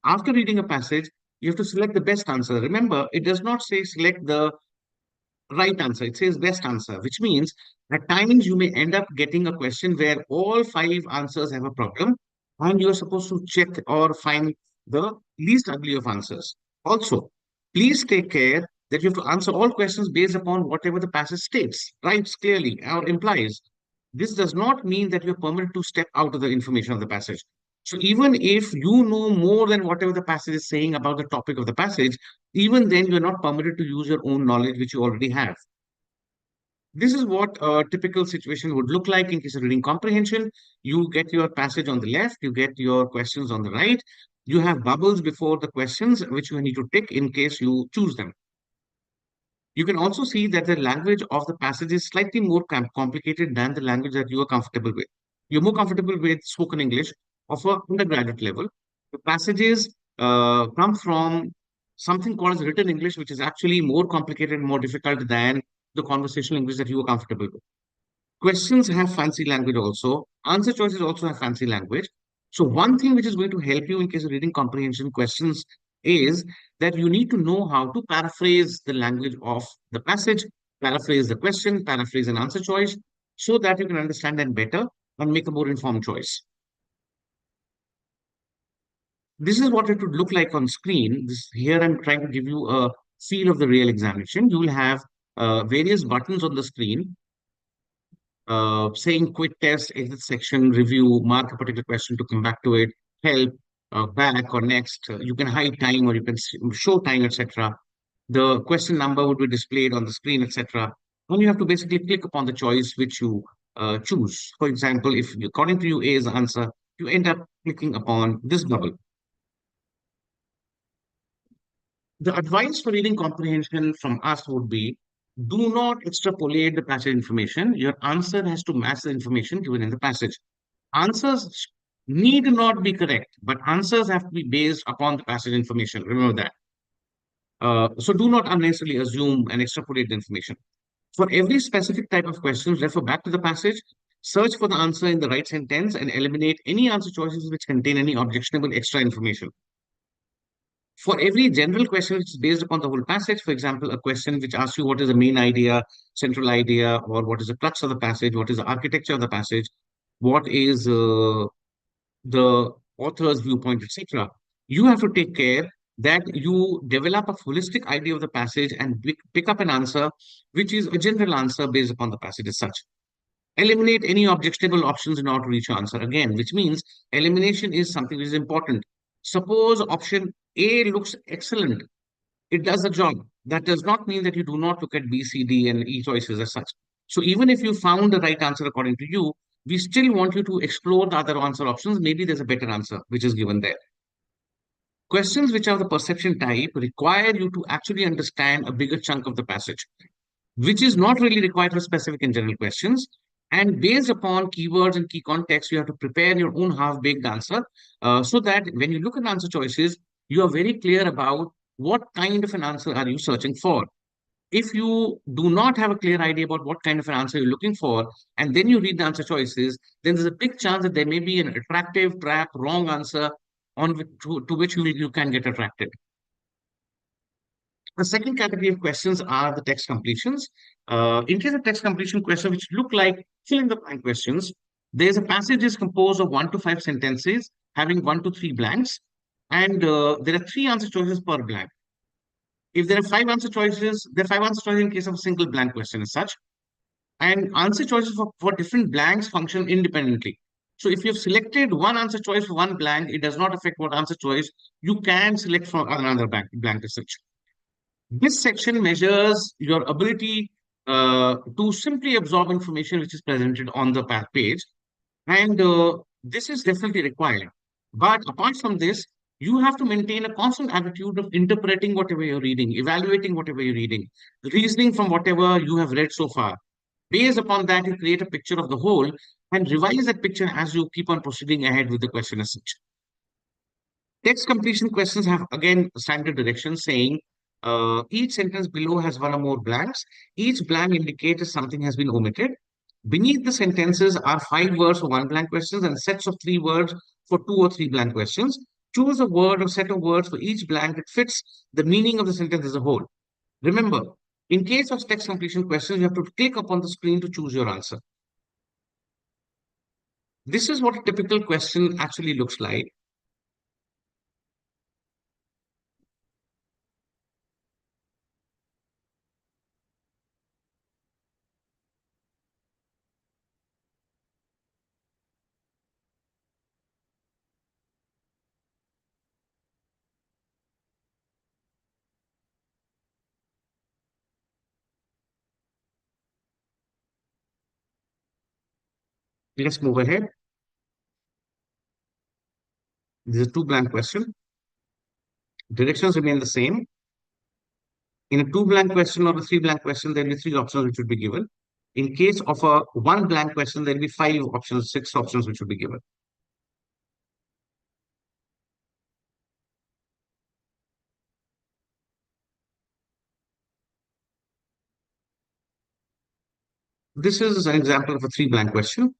After reading a passage, you have to select the best answer. Remember, it does not say select the right answer. It says best answer, which means at times you may end up getting a question where all five answers have a problem, and you are supposed to check or find the least ugly of answers. Also, please take care that you have to answer all questions based upon whatever the passage states, writes clearly, or implies. This does not mean that you're permitted to step out of the information of the passage. So even if you know more than whatever the passage is saying about the topic of the passage, even then you're not permitted to use your own knowledge which you already have. This is what a typical situation would look like in case of reading comprehension. You get your passage on the left, you get your questions on the right. You have bubbles before the questions which you need to tick in case you choose them. You can also see that the language of the passage is slightly more complicated than the language that you are comfortable with. You're more comfortable with spoken English of an undergraduate level. The passages come from something called as written English, which is actually more complicated and more difficult than the conversational English that you are comfortable with. Questions have fancy language also. Answer choices also have fancy language. So one thing which is going to help you in case of reading comprehension questions is that you need to know how to paraphrase the language of the passage, paraphrase the question, paraphrase an answer choice, so that you can understand them better and make a more informed choice. This is what it would look like on screen. Here I'm trying to give you a feel of the real examination. You will have various buttons on the screen saying quick test, exit section, review, mark a particular question to come back to it, help, back or next. You can hide time or you can show time, etc. The question number would be displayed on the screen, etc. And you have to basically click upon the choice which you choose. For example, if according to you A is the answer, you end up clicking upon this bubble. The advice for reading comprehension from us would be do not extrapolate the passage information. Your answer has to match the information given in the passage. Answers need not be correct, but answers have to be based upon the passage information. Remember that. So do not unnecessarily assume and extrapolate the information. For every specific type of question, refer back to the passage, search for the answer in the right sentence, and eliminate any answer choices which contain any objectionable extra information. For every general question which is based upon the whole passage, for example, a question which asks you what is the main idea, central idea, or what is the crux of the passage, what is the architecture of the passage, what is the author's viewpoint, etc. You have to take care that you develop a holistic idea of the passage and pick up an answer which is a general answer based upon the passage as such. Eliminate any objectionable options in order to reach your answer again, which means elimination is something which is important. Suppose option A looks excellent. It does the job. That does not mean that you do not look at B, C, D, and E choices as such. So even if you found the right answer according to you, we still want you to explore the other answer options. Maybe there's a better answer which is given there. Questions which are the perception type require you to actually understand a bigger chunk of the passage, which is not really required for specific and general questions. And based upon keywords and key context, you have to prepare your own half-baked answer so that when you look at answer choices, you are very clear about what kind of an answer are you searching for. If you do not have a clear idea about what kind of an answer you're looking for, and then you read the answer choices, then there's a big chance that there may be an attractive, trap, wrong answer to which you can get attracted. The second category of questions are the text completions. In case of text completion questions, which look like fill in the blank questions, there's a passage is composed of 1 to 5 sentences having 1 to 3 blanks, and there are 3 answer choices per blank. If there are 5 answer choices, there are 5 answer choices in case of a single blank question as such. And answer choices for different blanks function independently. So if you've selected one answer choice for one blank, it does not affect what answer choice you can select for another blank as such. This section measures your ability to simply absorb information which is presented on the page. And this is definitely required. But apart from this, you have to maintain a constant attitude of interpreting whatever you're reading, evaluating whatever you're reading, reasoning from whatever you have read so far. Based upon that, you create a picture of the whole and revise that picture as you keep on proceeding ahead with the question as such. Text completion questions have again standard directions saying each sentence below has one or more blanks. Each blank indicates something has been omitted. Beneath the sentences are 5 words for one blank questions and sets of 3 words for 2 or 3 blank questions. Choose a word or set of words for each blank that fits the meaning of the sentence as a whole. Remember, in case of text completion questions, you have to click upon the screen to choose your answer. This is what a typical question actually looks like. Let's move ahead. This is a 2 blank question. Directions remain the same. In a 2 blank question or a 3 blank question, there will be 3 options which would be given. In case of a 1 blank question, there will be 5 options, 6 options which would be given. This is an example of a 3 blank question.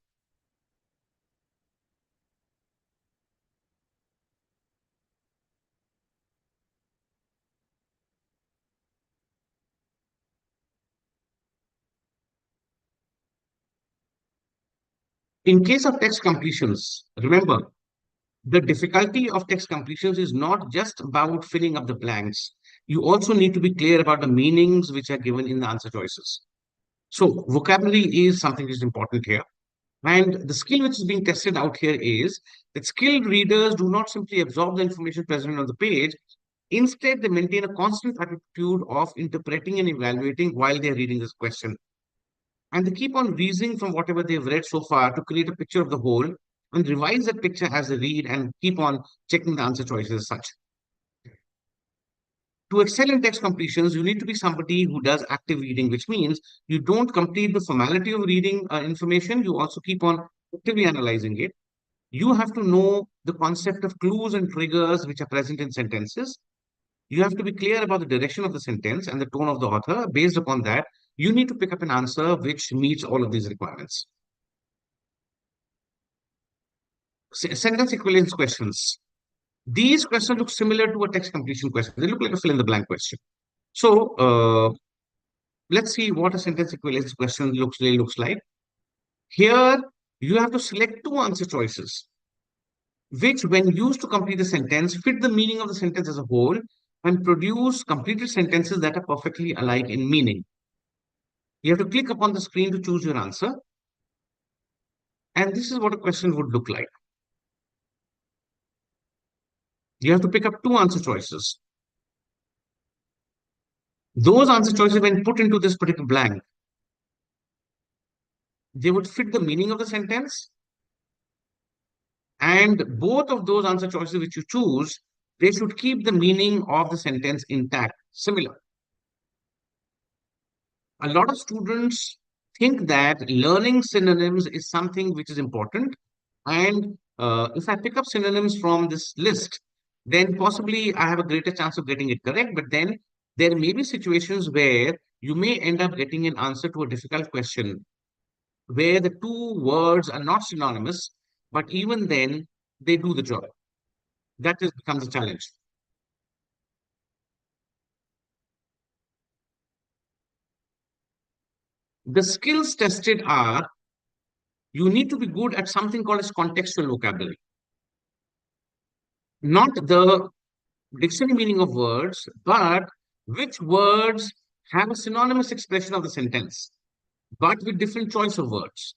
In case of text completions, remember, the difficulty of text completions is not just about filling up the blanks. You also need to be clear about the meanings which are given in the answer choices. So vocabulary is something which is important here. And the skill which is being tested out here is that skilled readers do not simply absorb the information present on the page. Instead, they maintain a constant attitude of interpreting and evaluating while they're reading this question. And they keep on reasoning from whatever they've read so far to create a picture of the whole and revise that picture as they read and keep on checking the answer choices as such. To excel in text completions, you need to be somebody who does active reading, which means you don't complete the formality of reading information, you also keep on actively analyzing it. You have to know the concept of clues and triggers which are present in sentences. You have to be clear about the direction of the sentence and the tone of the author. Based upon that, you need to pick up an answer which meets all of these requirements. Sentence equivalence questions. These questions look similar to a text completion question. They look like a fill in the blank question. So let's see what a sentence equivalence question looks like. Here, you have to select 2 answer choices, which when used to complete the sentence, fit the meaning of the sentence as a whole and produce completed sentences that are perfectly alike in meaning. You have to click upon the screen to choose your answer. And this is what a question would look like. You have to pick up 2 answer choices. Those answer choices, when put into this particular blank, they would fit the meaning of the sentence. And both of those answer choices which you choose, they should keep the meaning of the sentence intact, similar. A lot of students think that learning synonyms is something which is important. And if I pick up synonyms from this list, then possibly I have a greater chance of getting it correct. But then there may be situations where you may end up getting an answer to a difficult question where the 2 words are not synonymous, but even then they do the job. That just becomes a challenge. The skills tested are you need to be good at something called as contextual vocabulary, not the dictionary meaning of words, but which words have a synonymous expression of the sentence, but with different choice of words.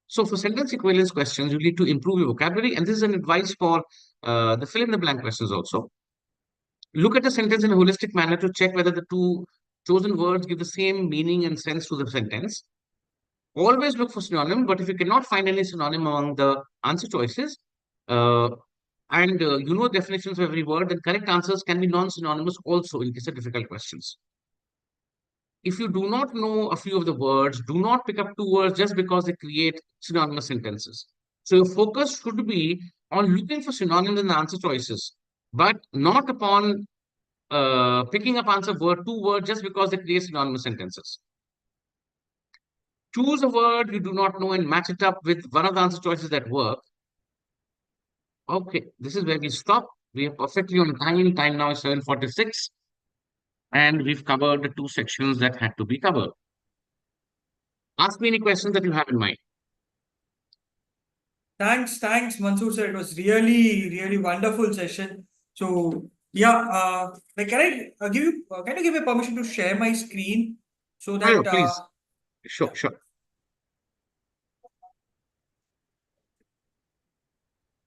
So for sentence equivalence questions, you need to improve your vocabulary. And this is an advice for the fill in the blank questions also. Look at the sentence in a holistic manner to check whether the two chosen words give the same meaning and sense to the sentence. Always look for synonym, but if you cannot find any synonym among the answer choices, uh, and you know definitions of every word, then correct answers can be non-synonymous also in case of difficult questions. If you do not know a few of the words, do not pick up two words just because they create synonymous sentences. So your focus should be on looking for synonyms in the answer choices, but not upon picking up answer word, two words just because they create synonymous sentences. Choose a word you do not know and match it up with one of the answer choices that work. Okay, this is where we stop. We are perfectly on time. Time now is 7:46, and we've covered the two sections that had to be covered. Ask me any questions that you have in mind. Thanks, Mansoor sir. It was really wonderful session. So yeah, like can you give me permission to share my screen so Oh, that please. Sure, yeah. sure.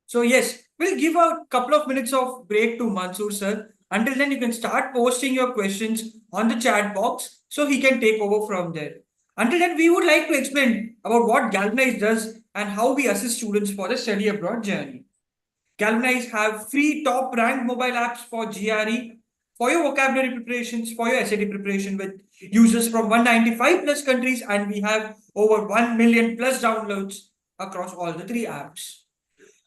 So yes, we'll give a couple of minutes of break to Mansoor sir. Until then, you can start posting your questions on the chat box so he can take over from there. Until then, we would like to explain about what Galvanize does and how we assist students for the study abroad journey. Galvanize have free top ranked mobile apps for GRE, for your vocabulary preparations, for your SAT preparation with users from 195 plus countries, and we have over 1 million plus downloads across all the three apps.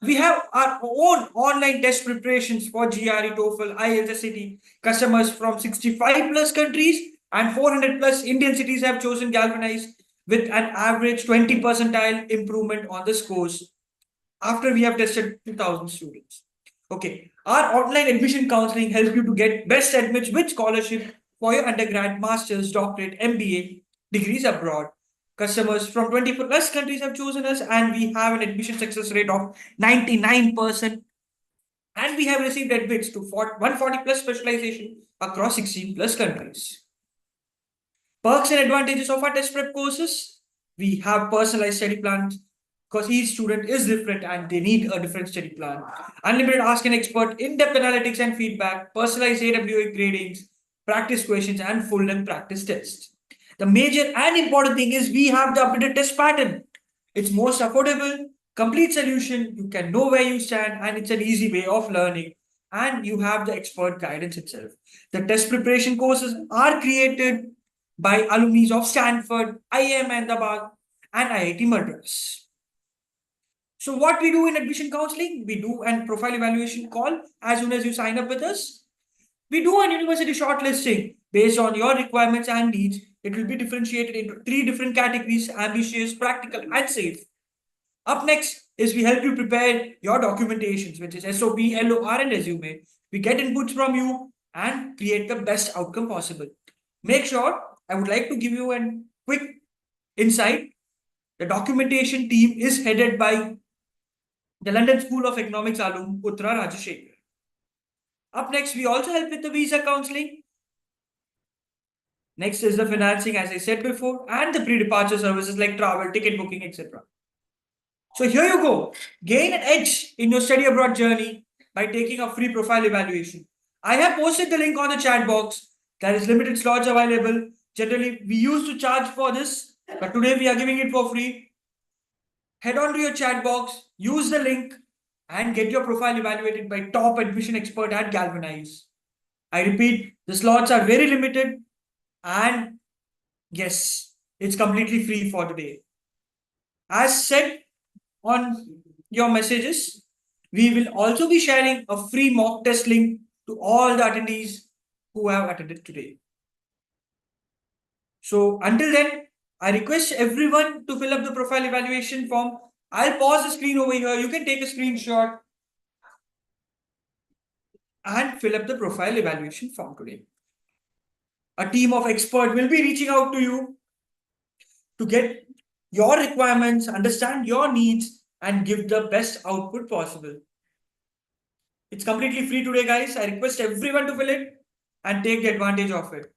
We have our own online test preparations for GRE, TOEFL, IELTS, SAT. Customers from 65 plus countries and 400 plus Indian cities have chosen Galvanize with an average 20 percentile improvement on the scores after we have tested 2,000 students. Okay, our online admission counseling helps you to get best admits with scholarship for your undergrad, master's, doctorate, MBA degrees abroad. Customers from 20 plus countries have chosen us, and we have an admission success rate of 99%. And we have received admits to 140 plus specialization across 16 plus countries. Perks and advantages of our test prep courses. We have personalized study plans because each student is different and they need a different study plan. Unlimited Ask an Expert, in-depth analytics and feedback, personalized AWA gradings, practice questions, and full-length practice tests. The major and important thing is we have the updated test pattern. It's most affordable, complete solution. You can know where you stand, and it's an easy way of learning. And you have the expert guidance itself. The test preparation courses are created by alumni of Stanford, IIM Ahmedabad, and IIT Madras. So what we do in admission counseling, we do an profile evaluation call as soon as you sign up with us. We do an university shortlisting based on your requirements and needs. It will be differentiated into three different categories: ambitious, practical, and safe. Up next is we help you prepare your documentations, which is SOP, LOR, and resume. We get inputs from you and create the best outcome possible. Make sure, I would like to give you a quick insight. The documentation team is headed by the London School of Economics alum Putra Rajashekar. Up next, we also help with the visa counseling. Next is the financing, as I said before, and the pre-departure services like travel, ticket booking, etc. So here you go. Gain an edge in your study abroad journey by taking a free profile evaluation. I have posted the link on the chat box. There is limited slots available. Generally, we used to charge for this, but today we are giving it for free. Head on to your chat box, use the link, and get your profile evaluated by top admission expert at Galvanize. I repeat, the slots are very limited, and yes, it's completely free for today. As said on your messages, we will also be sharing a free mock test link to all the attendees who have attended today. So until then, I request everyone to fill up the profile evaluation form. I'll pause the screen over here. You can take a screenshot and fill up the profile evaluation form today. A team of experts will be reaching out to you to get your requirements, understand your needs, and give the best output possible. It's completely free today, guys. I request everyone to fill it and take the advantage of it.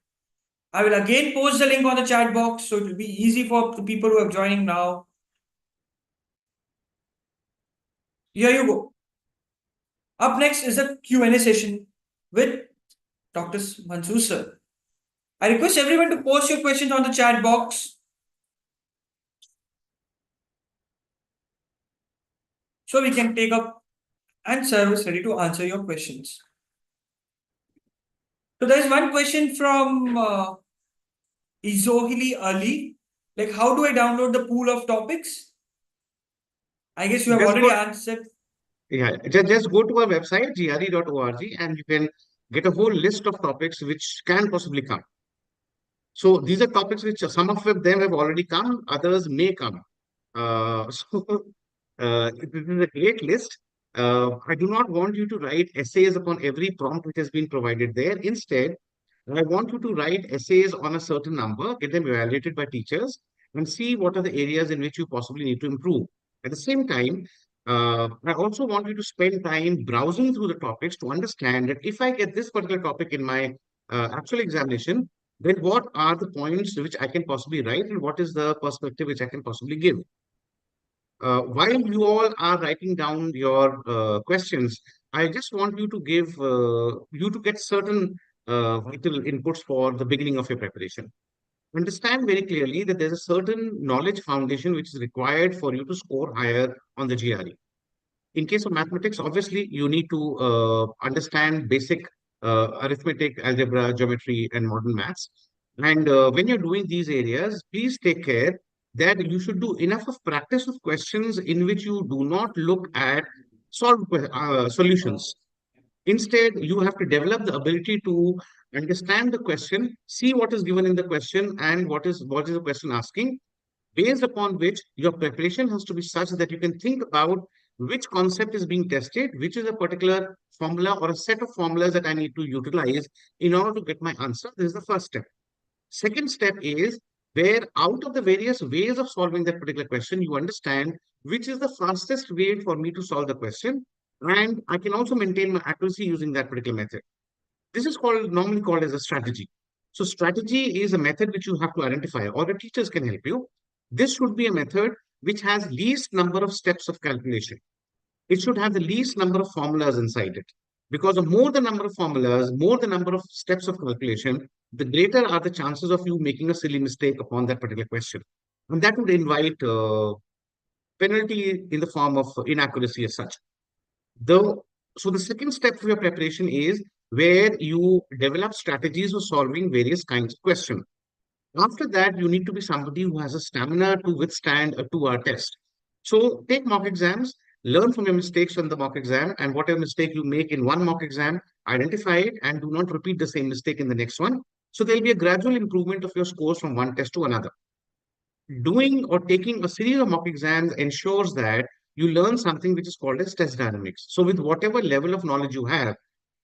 I will again post the link on the chat box so it will be easy for the people who are joining now. Here you go. Up next is the Q&A session with Dr. Mansoor sir. I request everyone to post your questions on the chat box so we can take up and service ready to answer your questions. So there is one question from Izohili Ali. Like, how do I download the pool of topics? I guess you have Just already go, answered. yeah, just go to our website, gre.org, and you can get a whole list of topics which can possibly come. So these are topics which some of them have already come, others may come. So this is a great list. I do not want you to write essays upon every prompt which has been provided there. Instead, I want you to write essays on a certain number, get them evaluated by teachers, and see what are the areas in which you possibly need to improve. At the same time, I also want you to spend time browsing through the topics to understand that if I get this particular topic in my actual examination, then what are the points which I can possibly write and what is the perspective which I can possibly give. While you all are writing down your questions, I just want you to give you to get certain vital inputs for the beginning of your preparation. Understand very clearly that there's a certain knowledge foundation which is required for you to score higher on the GRE. In case of mathematics, obviously, you need to understand basic arithmetic, algebra, geometry, and modern maths. And when you're doing these areas, please take care that you should do enough of practice of questions in which you do not look at solutions. Instead, you have to develop the ability to understand the question, see what is given in the question, and what is the question asking, based upon which your preparation has to be such that you can think about which concept is being tested, which is a particular formula or a set of formulas that I need to utilize in order to get my answer. This is the first step. Second step is where out of the various ways of solving that particular question, you understand which is the fastest way for me to solve the question. And I can also maintain my accuracy using that particular method. This is normally called as a strategy. So strategy is a method which you have to identify, or the teachers can help you. This should be a method which has least number of steps of calculation. It should have the least number of formulas inside it. Because the more the number of formulas, more the number of steps of calculation, the greater are the chances of you making a silly mistake upon that particular question. And that would invite penalty in the form of inaccuracy as such. Though, so the second step for your preparation is where you develop strategies for solving various kinds of questions. After that, you need to be somebody who has a stamina to withstand a 2-hour test. So take mock exams, learn from your mistakes on the mock exam, and whatever mistake you make in one mock exam, identify it and do not repeat the same mistake in the next one. So there'll be a gradual improvement of your scores from one test to another. Doing or taking a series of mock exams ensures that you learn something which is called as test dynamics. So with whatever level of knowledge you have,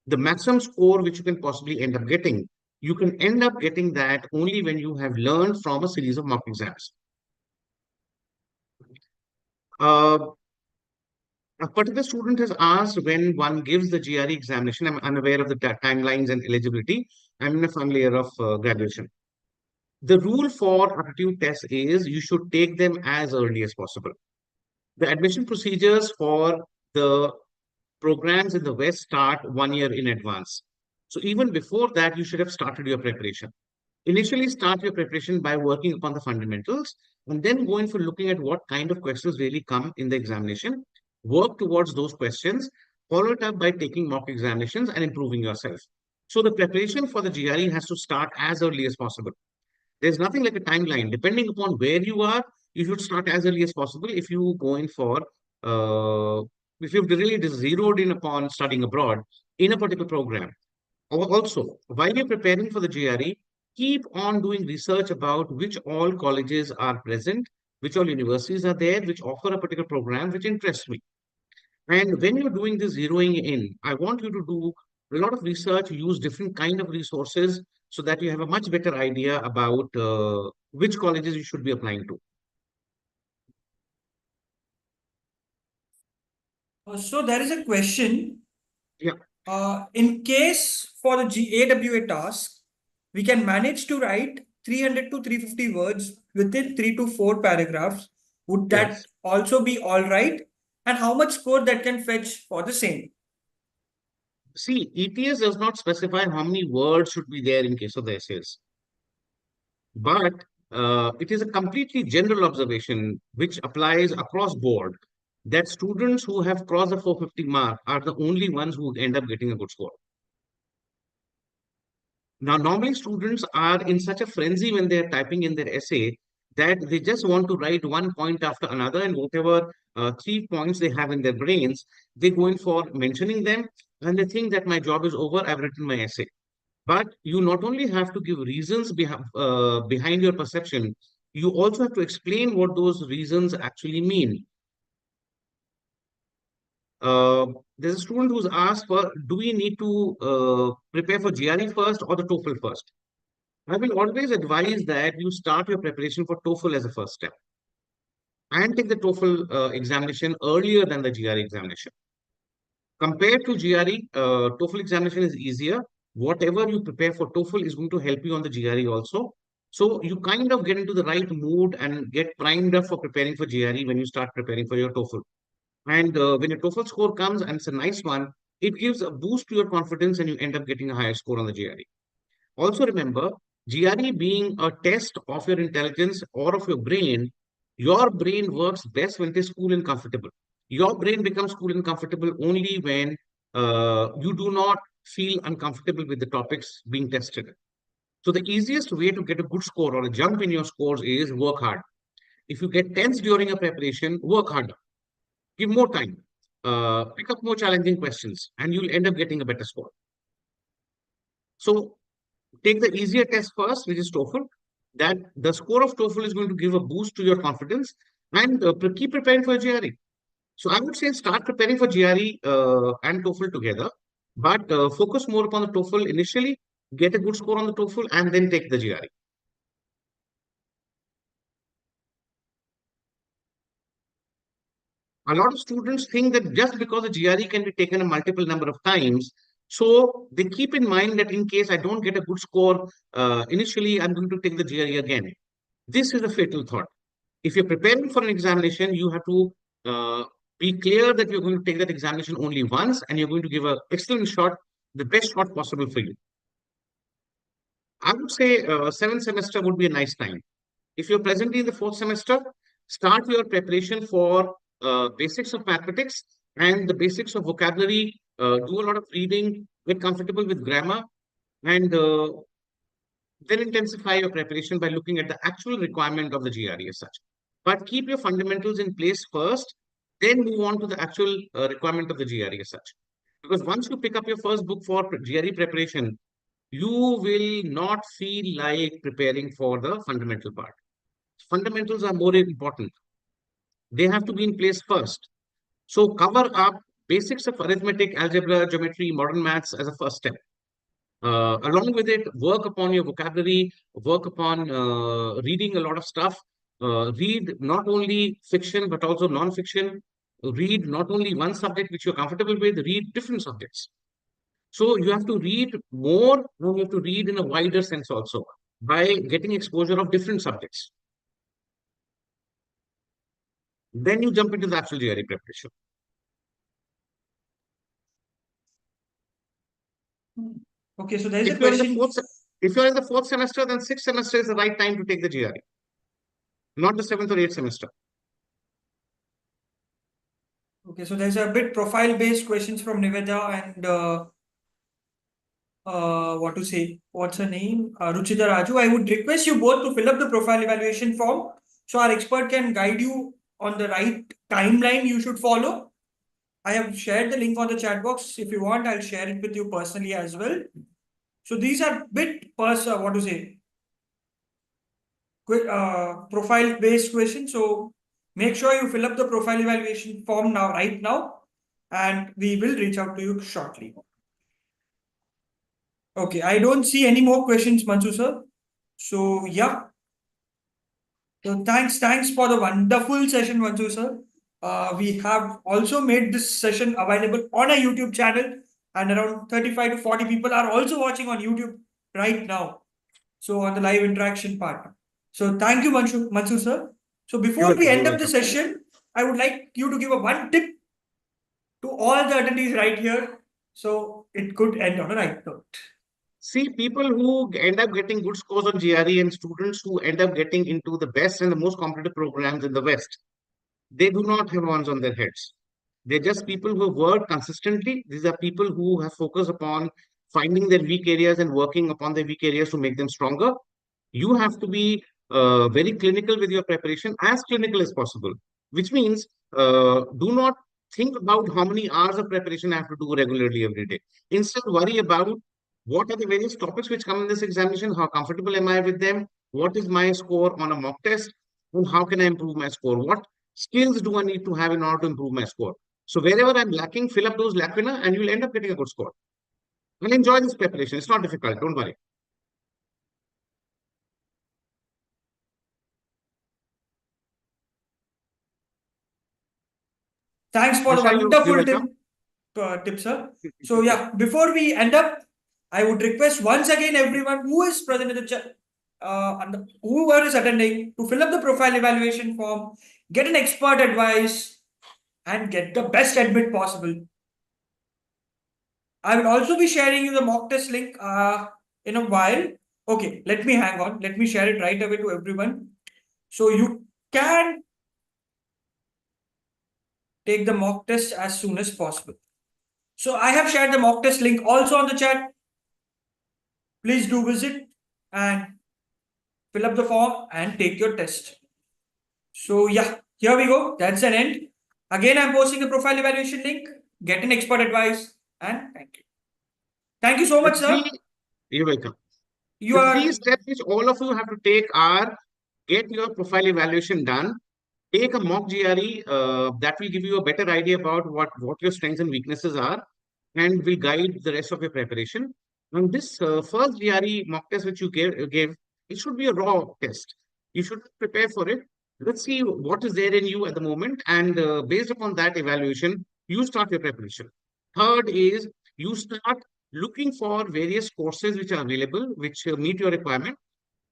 the maximum score which you can possibly end up getting, you can end up getting that only when you have learned from a series of mock exams. Uh, a particular student has asked when one gives the GRE examination. I'm unaware of the timelines and eligibility. I'm in a final year of graduation. The rule for aptitude tests is you should take them as early as possible. The admission procedures for the programs in the West start 1 year in advance. So even before that, you should have started your preparation. Initially, start your preparation by working upon the fundamentals and then go in for looking at what kind of questions really come in the examination. Work towards those questions, follow it up by taking mock examinations and improving yourself. So the preparation for the GRE has to start as early as possible. There's nothing like a timeline. Depending upon where you are, you should start as early as possible if you go in for, uh, if you've really just zeroed in upon studying abroad in a particular program. Also, while you're preparing for the GRE, keep on doing research about which all colleges are present, which all universities are there, which offer a particular program which interests me. And when you're doing this zeroing in, I want you to do a lot of research, use different kind of resources so that you have a much better idea about which colleges you should be applying to. So there is a question. Yeah. In case for the AWA task, we can manage to write 300 to 350 words within 3 to 4 paragraphs. Would that Yes. also be all right? And how much score that can fetch for the same? See, ETS does not specify how many words should be there in case of the essays. But it is a completely general observation which applies across board that students who have crossed the 450 mark are the only ones who end up getting a good score. Now, normally students are in such a frenzy when they're typing in their essay that they just want to write one point after another, and whatever 3 points they have in their brains, they go in for mentioning them, and they think that my job is over, I've written my essay. But you not only have to give reasons behind your perception, you also have to explain what those reasons actually mean. Uh, there's a student who's asked for, do we need to prepare for GRE first or the TOEFL first? I will always advise that you start your preparation for TOEFL as a first step and take the TOEFL examination earlier than the GRE examination. Compared to GRE, TOEFL examination is easier. Whatever you prepare for TOEFL is going to help you on the GRE also. So you kind of get into the right mood and get primed up for preparing for GRE when you start preparing for your TOEFL. And when your TOEFL score comes and it's a nice one, it gives a boost to your confidence and you end up getting a higher score on the GRE. Also remember, GRE being a test of your intelligence or of your brain works best when it is cool and comfortable. Your brain becomes cool and comfortable only when you do not feel uncomfortable with the topics being tested. So the easiest way to get a good score or a jump in your scores is work hard. If you get tense during a preparation, work harder. Give more time. Pick up more challenging questions, and you'll end up getting a better score. So take the easier test first, which is TOEFL. That the score of TOEFL is going to give a boost to your confidence, and keep preparing for GRE. So I would say start preparing for GRE and TOEFL together, but focus more upon the TOEFL initially, get a good score on the TOEFL, and then take the GRE. A lot of students think that just because a GRE can be taken a multiple number of times, so they keep in mind that in case I don't get a good score initially, I'm going to take the GRE again. This is a fatal thought. If you're preparing for an examination, you have to be clear that you're going to take that examination only once and you're going to give an excellent shot, the best shot possible for you. I would say seventh semester would be a nice time. If you're presently in the fourth semester, start your preparation for basics of mathematics and the basics of vocabulary. Do a lot of reading, get comfortable with grammar, and then intensify your preparation by looking at the actual requirement of the GRE as such. But keep your fundamentals in place first, then move on to the actual requirement of the GRE as such. Because once you pick up your first book for GRE preparation, you will not feel like preparing for the fundamental part. Fundamentals are more important. They have to be in place first. So cover up basics of arithmetic, algebra, geometry, modern maths as a first step. Along with it, work upon your vocabulary, work upon reading a lot of stuff. Read not only fiction, but also non-fiction. Read not only one subject which you're comfortable with, read different subjects. So you have to read more, and you have to read in a wider sense also by getting exposure of different subjects. Then you jump into the actual GRE preparation. Okay, so there is a If you're in the question. if you're in the fourth semester, then sixth semester is the right time to take the GRE, not the seventh or eighth semester. Okay, so there's a bit profile-based questions from Nivedha and what to say? What's her name? Ruchita Raju. I would request you both to fill up the profile evaluation form so our expert can guide you on the right timeline you should follow. I have shared the link on the chat box. If you want, I'll share it with you personally as well. So these are what to say? Profile-based questions. So make sure you fill up the profile evaluation form now, right now, and we will reach out to you shortly. Okay, I don't see any more questions, Mansoor sir. So yeah. So thanks for the wonderful session, Mansoor sir. We have also made this session available on a YouTube channel, and around 35 to 40 people are also watching on YouTube right now. So on the live interaction part. So thank you, Mansoor sir. So before we end up the session, I would like you to give a one tip to all the attendees right here. So it could end on a right note. See, people who end up getting good scores on GRE and students who end up getting into the best and the most competitive programs in the West, they do not have ones on their heads. They're just people who work consistently. These are people who have focused upon finding their weak areas and working upon their weak areas to make them stronger. You have to be very clinical with your preparation, as clinical as possible, which means do not think about how many hours of preparation I have to do regularly every day. Instead, worry about what are the various topics which come in this examination, how comfortable am I with them, what is my score on a mock test, and how can I improve my score, what skills do I need to have in order to improve my score. So wherever I'm lacking, fill up those lacuna and you'll end up getting a good score. And enjoy this preparation. It's not difficult. Don't worry. Thanks for the Harsha, you're wonderful welcome. tip, sir. So yeah, before we end up, I would request once again everyone who is present in the chat, and whoever is attending, to fill up the profile evaluation form, get an expert advice, and get the best admit possible. I will also be sharing you the mock test link in a while. Okay, let me hang on. Let me share it right away to everyone. So you can take the mock test as soon as possible. So I have shared the mock test link also on the chat. Please do visit and fill up the form and take your test. So yeah, here we go. That's an end. Again, I'm posting the profile evaluation link. Get an expert advice and thank you. Thank you so The much, sir. three, you're welcome. You The are three steps which all of you have to take are get your profile evaluation done, take a mock GRE that will give you a better idea about what your strengths and weaknesses are and will guide the rest of your preparation. And this first GRE mock test which you gave, it should be a raw test. You should prepare for it. Let's see what is there in you at the moment. And based upon that evaluation, you start your preparation. Third is you start looking for various courses which are available, which meet your requirement.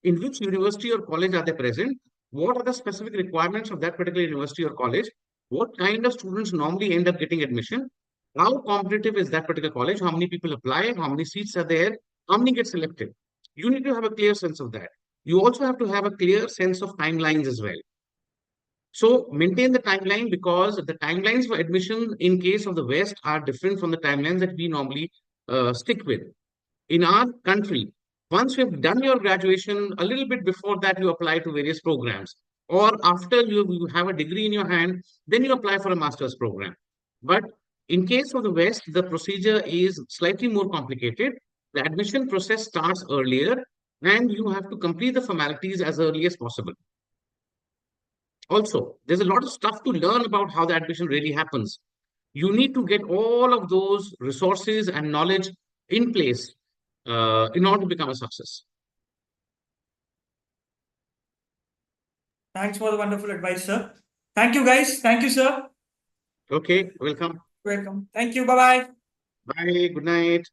In which university or college are they present? What are the specific requirements of that particular university or college? What kind of students normally end up getting admission? How competitive is that particular college? How many people apply? How many seats are there? How many get selected? You need to have a clear sense of that. You also have to have a clear sense of timelines as well. So maintain the timeline because the timelines for admission in case of the West are different from the timelines that we normally stick with. In our country, once you've done your graduation, a little bit before that, you apply to various programs. Or after you have a degree in your hand, then you apply for a master's program. But in case of the West, the procedure is slightly more complicated. The admission process starts earlier, and you have to complete the formalities as early as possible. Also, there's a lot of stuff to learn about how the admission really happens. You need to get all of those resources and knowledge in place in order to become a success. Thanks for the wonderful advice, sir. Thank you, guys. Thank you, sir. Okay, welcome. Welcome. Thank you. Bye bye. Bye. Good night.